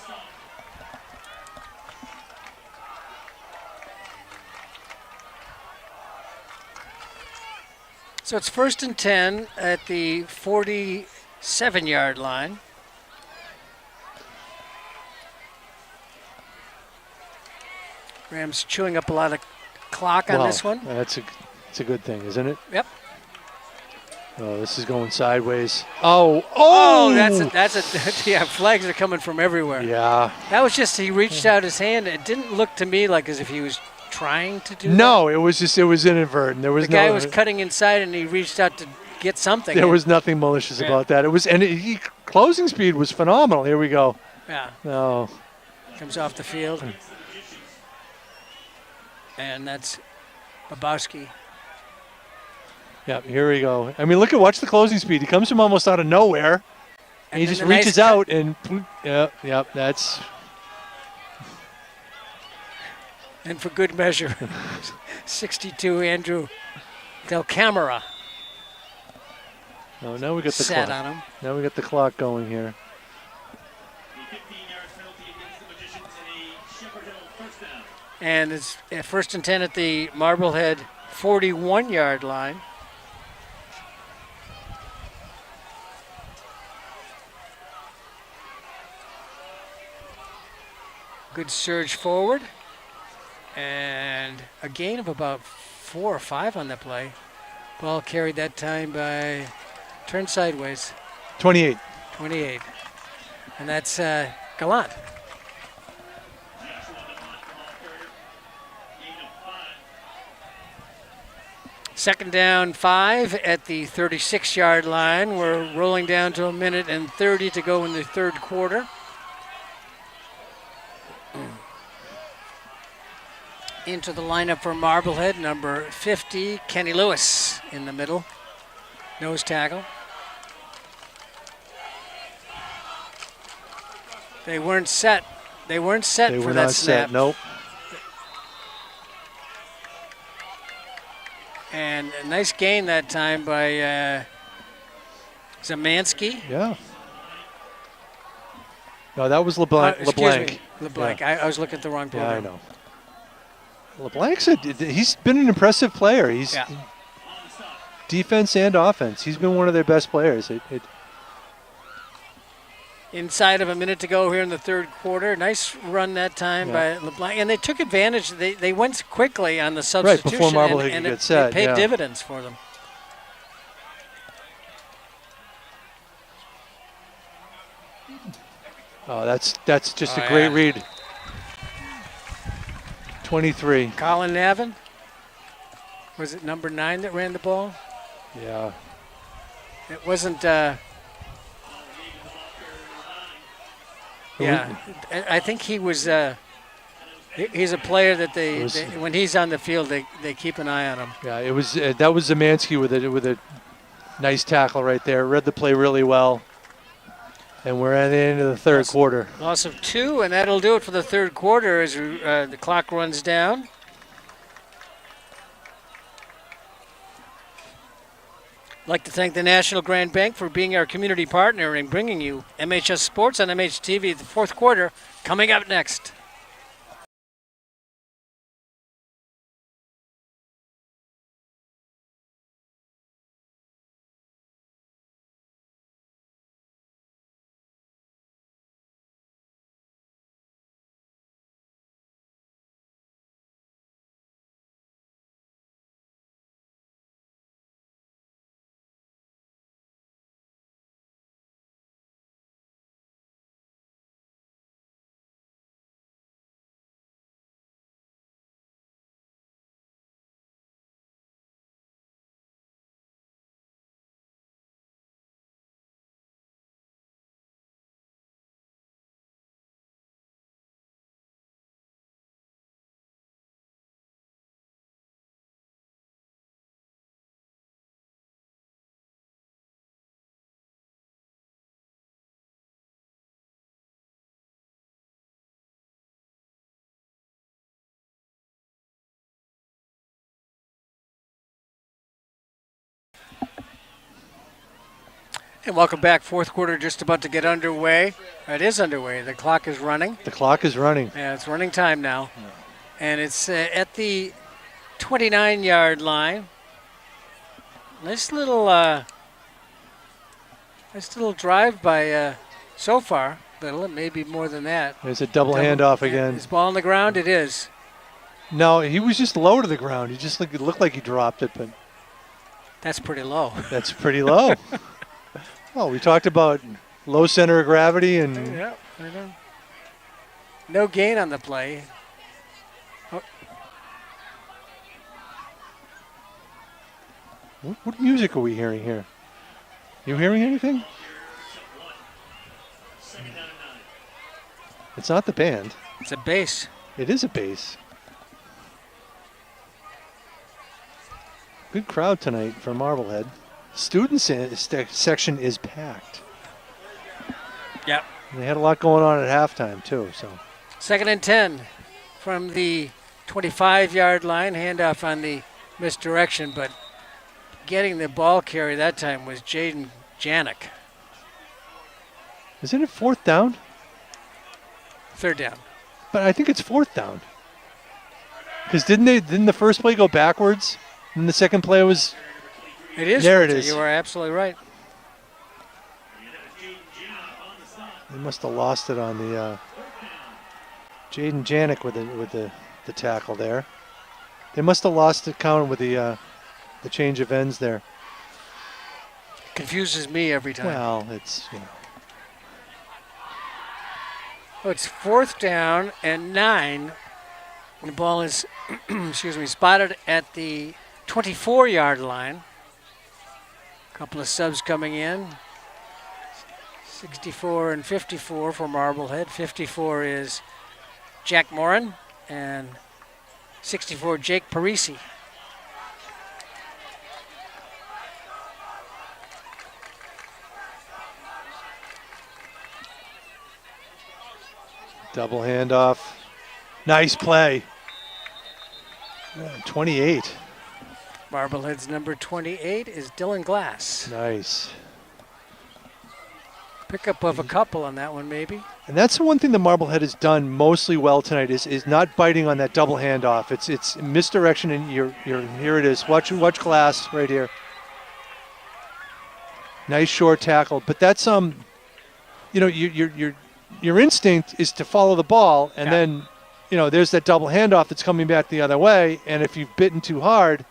So it's 1st and 10 at the 47-yard line. Rams chewing up a lot of clock on this one. It's a good thing, isn't it? Yep. Oh, this is going sideways. Oh! That's a yeah. Flags are coming from everywhere. Yeah. That was just he reached out his hand. It didn't look to me like as if he was trying to do. No, it was inadvertent. There was the guy was cutting inside and he reached out to get something. There was nothing malicious about that. It was closing speed was phenomenal. Here we go. Yeah. No. Comes off the field. And that's Babowski. Yeah, here we go. I mean, watch the closing speed. He comes from almost out of nowhere. And he just reaches out and, that's. And for good measure, 62, Andrew Del Camera. Oh, now we got the sat clock. on him. Now we got the clock going here. And it's first and 10 at the Marblehead 41-yard line. Good surge forward. And a gain of about 4 or 5 on the play. Ball carried that time by, turned sideways. 28. 28. And that's Gallant. Second down 5 at the 36-yard line. We're rolling down to 1:30 to go in the third quarter. Into the lineup for Marblehead, number 50, Kenny Lewis in the middle. Nose tackle. They weren't set. They weren't set They for were that not snap. set. Nope. And a nice gain that time by Zamansky. Yeah. No, that was LeBlanc. LeBlanc. Yeah. I was looking at the wrong player. Yeah, I know. LeBlanc's he's been an impressive player. He's defense and offense. He's been one of their best players. Inside of a minute to go here in the third quarter. Nice run that time by LeBlanc. And they took advantage. They went quickly on the substitution. Right, before Marblehead could get set. It paid dividends for them. Oh, that's just a great read. 23. Colin Navin. Was it number 9 that ran the ball? Yeah. It wasn't. I think he was. He's a player that they when he's on the field, they keep an eye on him. Yeah, it was that was Zamansky with a nice tackle right there. Read the play really well. And we're at the end of the third quarter. Loss of 2, and that'll do it for the third quarter as the clock runs down. I'd like to thank the National Grand Bank for being our community partner and bringing you MHS Sports on MHTV. The fourth quarter coming up next. And welcome back. Fourth quarter just about to get underway. It is underway. The clock is running. The clock is running. Yeah, it's running time now. Yeah. And it's at the 29-yard line. Nice little drive by so far. But maybe more than that. There's a double handoff again. Is ball on the ground? It is. No, he was just low to the ground. He just it looked like he dropped it, but That's pretty low. that's pretty low. Well, we talked about low center of gravity and Yeah, I know. No gain on the play. what music are we hearing here? You hearing anything? It's not the band. It's a base. It is a bass. Good crowd tonight for Marblehead. Student section is packed. Yep. And they had a lot going on at halftime too. So 2nd and 10 from the 25-yard line. Handoff on the misdirection, but getting the ball carry that time was Jaden Janik. isn't it 4th down? 3rd down. But I think it's 4th down. Because didn't the first play go backwards? And the second play was It is. There it 4th down. is. You are absolutely right. they must have lost it on the Jaden Janik with the tackle there. They must have lost the count with the change of ends there. Confuses me every time. Well, it's Oh, it's 4th down and 9. The ball is, excuse me, spotted at the 24-yard line. A couple of subs coming in. 64 and 54 for Marblehead. 54 is Jack Morin and 64 Jake Parisi. double handoff. Nice play. 28. Marblehead's number 28 is Dylan Glass. Nice. Pickup of a couple on that one, maybe. And that's the one thing that Marblehead has done mostly well tonight is not biting on that double handoff. It's misdirection, and you're here it is. Watch Glass right here. Nice short tackle, but that's your instinct is to follow the ball, and then there's that double handoff that's coming back the other way, and if you've bitten too hard,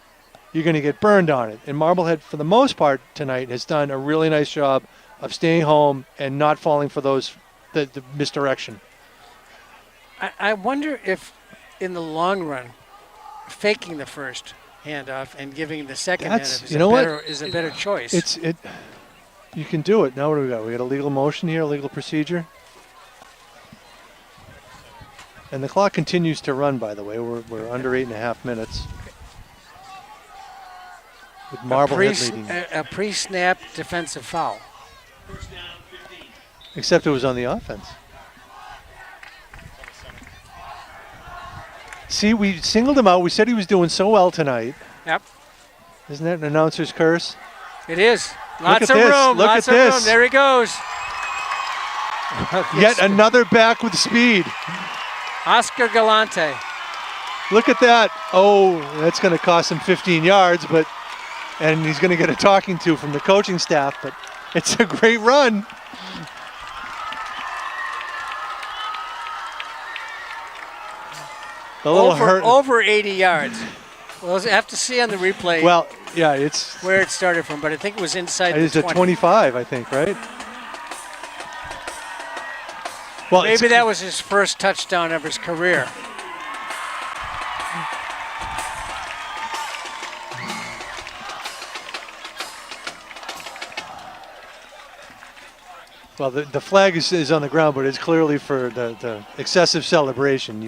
you're going to get burned on it. And Marblehead, for the most part tonight, has done a really nice job of staying home and not falling for the misdirection. I wonder if, in the long run, faking the first handoff and giving the second handoff is a better choice. You can do it. Now what do we got? We got a legal motion here, a legal procedure. And the clock continues to run, by the way. We're under 8.5 minutes. With Marblehead leading. A pre-snap defensive foul. Except it was on the offense. See, we singled him out. We said he was doing so well tonight. Yep. Isn't that an announcer's curse? It is. Lots of this. room. Look Lots at of this. room. There he goes. Yet another back with speed. Oscar Galante. Look at that. Oh, that's going to cost him 15 yards, and he's going to get a talking to from the coaching staff, but it's a great run. A little hurt. Over 80 yards. We'll have to see on the replay. Well, yeah, it's where it started from, but I think it was inside the 20. It's a 25, I think, right? Well, maybe that was his first touchdown of his career. Well, the flag is on the ground, but it's clearly for the excessive celebration.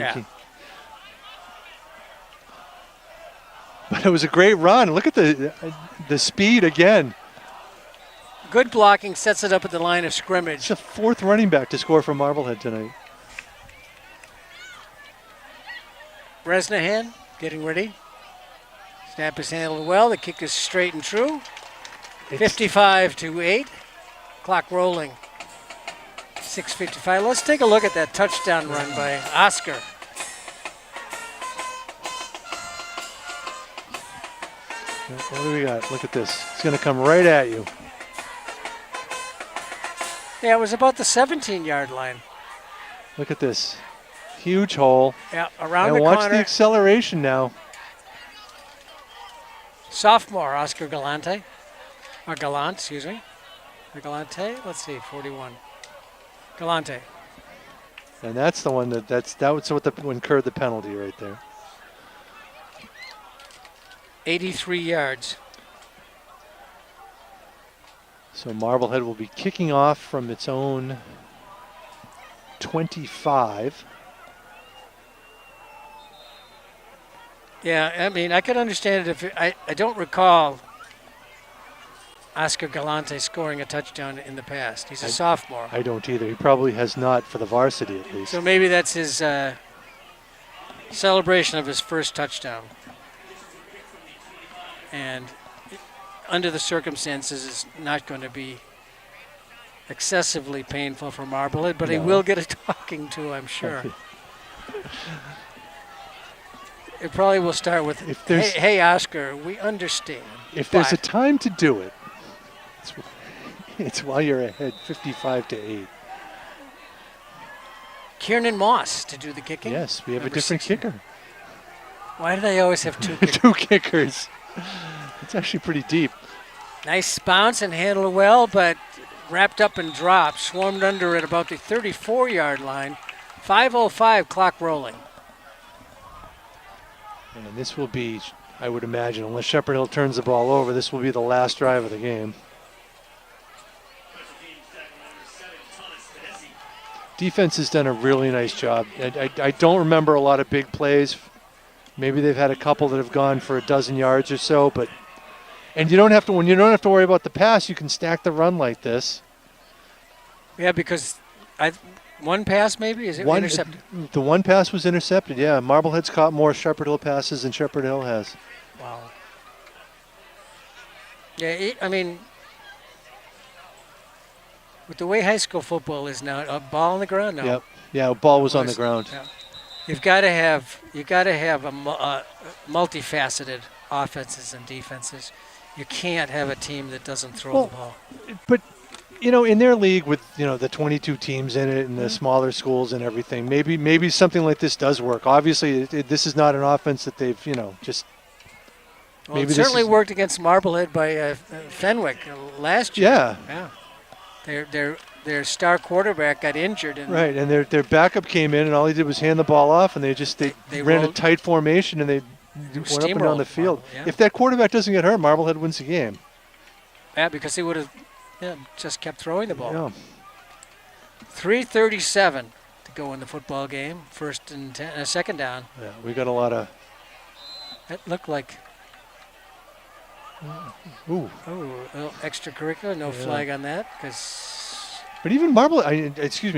But it was a great run. Look at the speed again. Good blocking sets it up at the line of scrimmage. It's the 4th running back to score for Marblehead tonight. Bresnahan getting ready. Snap is handled well. The kick is straight and true. 55-8. Clock rolling. 6:55. Let's take a look at that touchdown run by Oscar. What do we got? Look at this. It's going to come right at you. Yeah, it was about the 17-yard line. Look at this. Huge hole. Yeah, around And the watch corner. the acceleration now. Sophomore Oscar Galante. Or Gallant, excuse me. Or Galante? Let's see, 41. Galante. And that's the one that was what incurred the penalty right there. 83 yards. So Marblehead will be kicking off from its own 25. Yeah, I mean, I could understand it if I don't recall Oscar Galante scoring a touchdown in the past. He's a sophomore. I don't either. He probably has not for the varsity at least. So maybe that's his celebration of his first touchdown. And under the circumstances, it's not going to be excessively painful for Marblehead, but he will get a talking to, I'm sure. It probably will start with, hey, Oscar, we understand. If there's a time to do it, it's while you're ahead 55-8. Kiernan Moss to do the kicking. Yes, we have a different kicker. Why do they always have two kickers? Two kickers. It's actually pretty deep. Nice bounce and handled well, but wrapped up and dropped. Swarmed under at about the 34-yard line. 5:05 clock rolling. And this will be, I would imagine, unless Shepherd Hill turns the ball over, this will be the last drive of the game. Defense has done a really nice job. I don't remember a lot of big plays. Maybe they've had a couple that have gone for a dozen yards or so, but when you don't have to worry about the pass, you can stack the run like this. Yeah, because one pass maybe is it intercepted? The one pass was intercepted. Yeah, Marblehead's caught more Shepherd Hill passes than Shepherd Hill has. Wow. Yeah, I mean, with the way high school football is now, a ball on the ground now. Yep. Yeah, a ball was on the ground. Yeah. You've got to have a multifaceted offenses and defenses. You can't have a team that doesn't throw the ball. But in their league with the 22 teams in it and the smaller schools and everything, maybe something like this does work. Obviously, this is not an offense that they've just. Well, it certainly worked against Marblehead by Fenwick last year. Yeah. Their star quarterback got injured. Right, and their backup came in, and all he did was hand the ball off, and they ran a tight formation, and they went up and down the field. If that quarterback doesn't get hurt, Marblehead wins the game. Yeah, because he would have just kept throwing the ball. Yeah. 3:37 to go in the football game. First and second down. Yeah, we got a lot of. That looked like. Ooh. Oh, a little extracurricular. No flag on that because. But even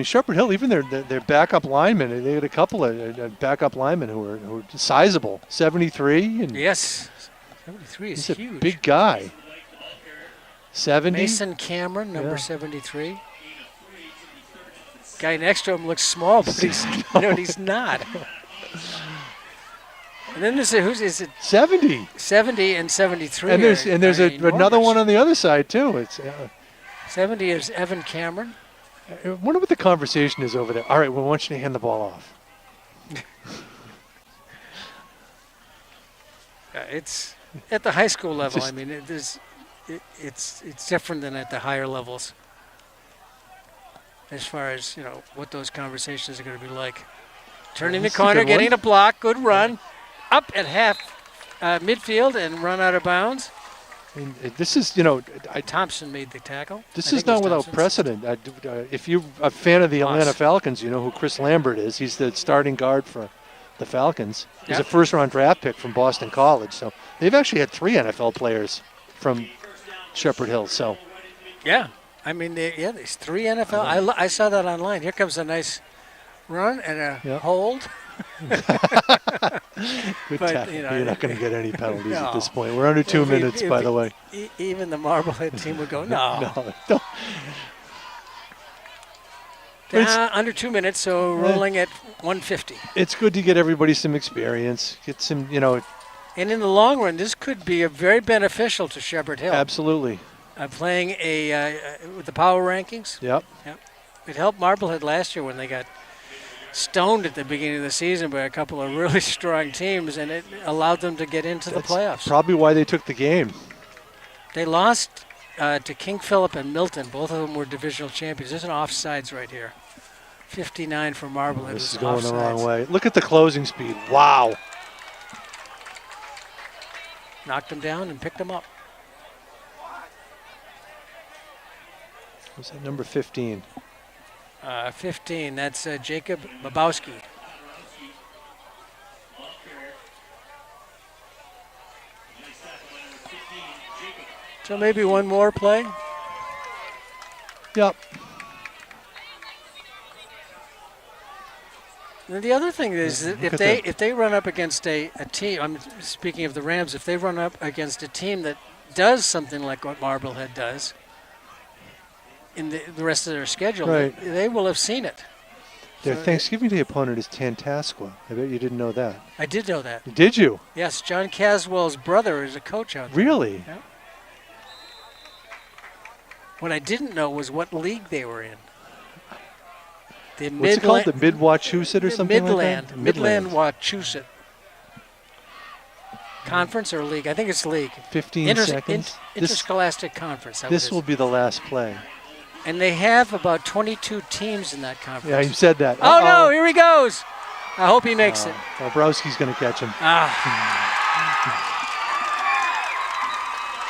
Shepherd Hill, even their backup linemen, they had a couple of backup linemen who were sizable. 73 and. Yes, 73 is huge. He's a big guy. 70. Mason Cameron, number 73. Guy next to him looks small, but he's not. And then is it 70. 70 and 73. And there's another one on the other side too. It's 70 is Evan Cameron. I wonder what the conversation is over there. All right, we want you to hand the ball off. It's at the high school level. I mean, it's different than at the higher levels. As far as what those conversations are going to be like. Turning the corner, getting a block, good run, up at half midfield and run out of bounds. And this is, Thompson made the tackle. This is not without precedent. If you're a fan of the Atlanta Falcons, you know who Chris Lambert is. He's the starting guard for the Falcons. He's a first-round draft pick from Boston College. So they've actually had 3 NFL players from Shepherd Hill. So, yeah, I mean, there's 3 NFL. I saw that online. Here comes a nice run and a hold. Good tackle. You're not going to get any penalties at this point. We're under 2 minutes, by the way. Even the Marblehead team would go, no. No. Under 2 minutes, so rolling at 150. It's good to get everybody some experience. Get some, And in the long run, this could be very beneficial to Shepherd Hill. Absolutely. Playing with the power rankings. Yep. It helped Marblehead last year when they got stoned at the beginning of the season by a couple of really strong teams, and it allowed them to get into the playoffs. Probably why they took the game. They lost to King Philip and Milton. Both of them were divisional champions. There's an offsides right here. 59 for Marblehead. This is going the wrong way. Look at the closing speed. Wow. Knocked them down and picked them up. Was that number 15? 15, that's Jacob Babowski. So maybe one more play? Yep. And the other thing is that if they run up against a team, I'm speaking of the Rams, if they run up against a team that does something like what Marblehead does in the rest of their schedule, right, they will have seen it. Their So Thanksgiving Day opponent is Tantascwa. I bet you didn't know that. I did know that. Did you? Yes, John Caswell's brother is a coach out there. Really? Yeah. What I didn't know was what league they were in. What's it called? The Mid-Wachusett or something like that? Midland Wachusett. Conference or league? I think it's league. 15 seconds. Interscholastic conference. This will be the last play. And they have about 22 teams in that conference. Yeah, you said that. Oh, no, here he goes. I hope he makes it. Bobrowski's going to catch him. Ah.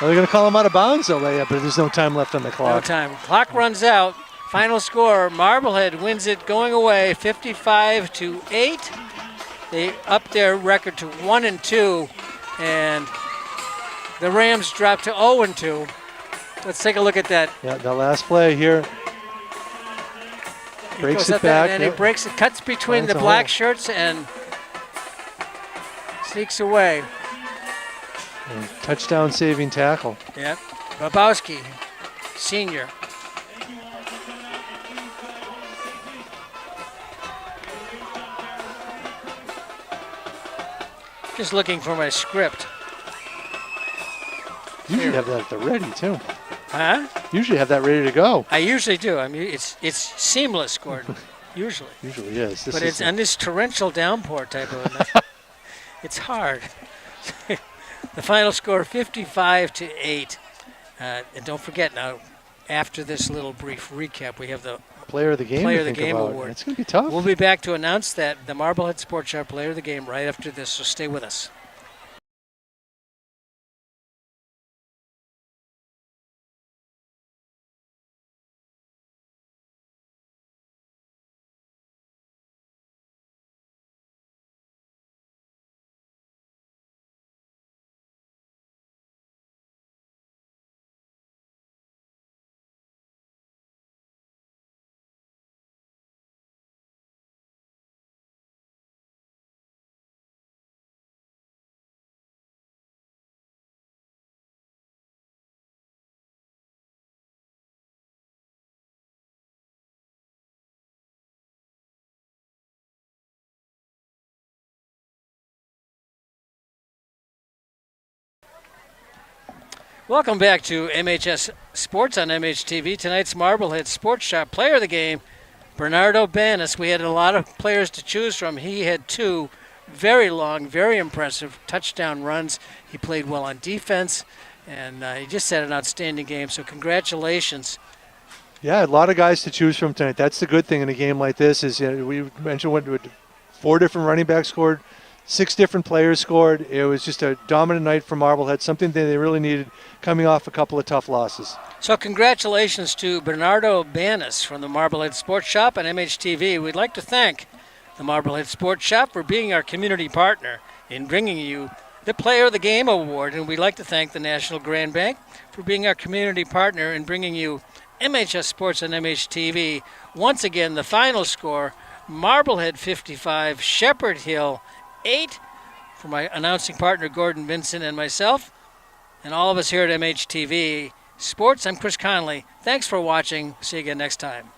They're going to call him out of bounds, though, but there's no time left on the clock. No time. Clock runs out. Final score, Marblehead wins it going away, 55-8. They up their record to 1-2, and the Rams dropped to 0-2. Let's take a look at that. Yeah, the last play here. Breaks it back. And he breaks it, cuts between the black shirts and sneaks away. And touchdown saving tackle. Yep. Babowski, senior. Just looking for my script. You usually have that at the ready, too. Huh? Usually have that ready to go. I usually do. I mean, it's seamless, Gordon. Usually. Usually is. But it's on this torrential downpour type of it's hard. The final score, 55-8. And don't forget now, after this little brief recap, we have the Player of the Game Award. It's going to be tough. We'll be back to announce that the Marblehead Sports Shop Player of the Game right after this, so stay with us. Welcome back to MHS Sports on MHTV. Tonight's Marblehead Sports Shop Player of the Game, Bernardo Banis. We had a lot of players to choose from. He had two very long, very impressive touchdown runs. He played well on defense, and he just had an outstanding game. So congratulations. Yeah, a lot of guys to choose from tonight. That's the good thing in a game like this is we mentioned what 4 different running backs scored. 6 different players scored. It was just a dominant night for Marblehead, something that they really needed coming off a couple of tough losses. So congratulations to Bernardo Banis from the Marblehead Sports Shop and MHTV. We'd like to thank the Marblehead Sports Shop for being our community partner in bringing you the Player of the Game Award. And we'd like to thank the National Grand Bank for being our community partner in bringing you MHS Sports and MHTV. Once again, the final score, Marblehead 55, Shepherd Hill 8. For my announcing partner, Gordon Vincent, and myself, and all of us here at MHTV Sports, I'm Chris Conley. Thanks for watching. See you again next time.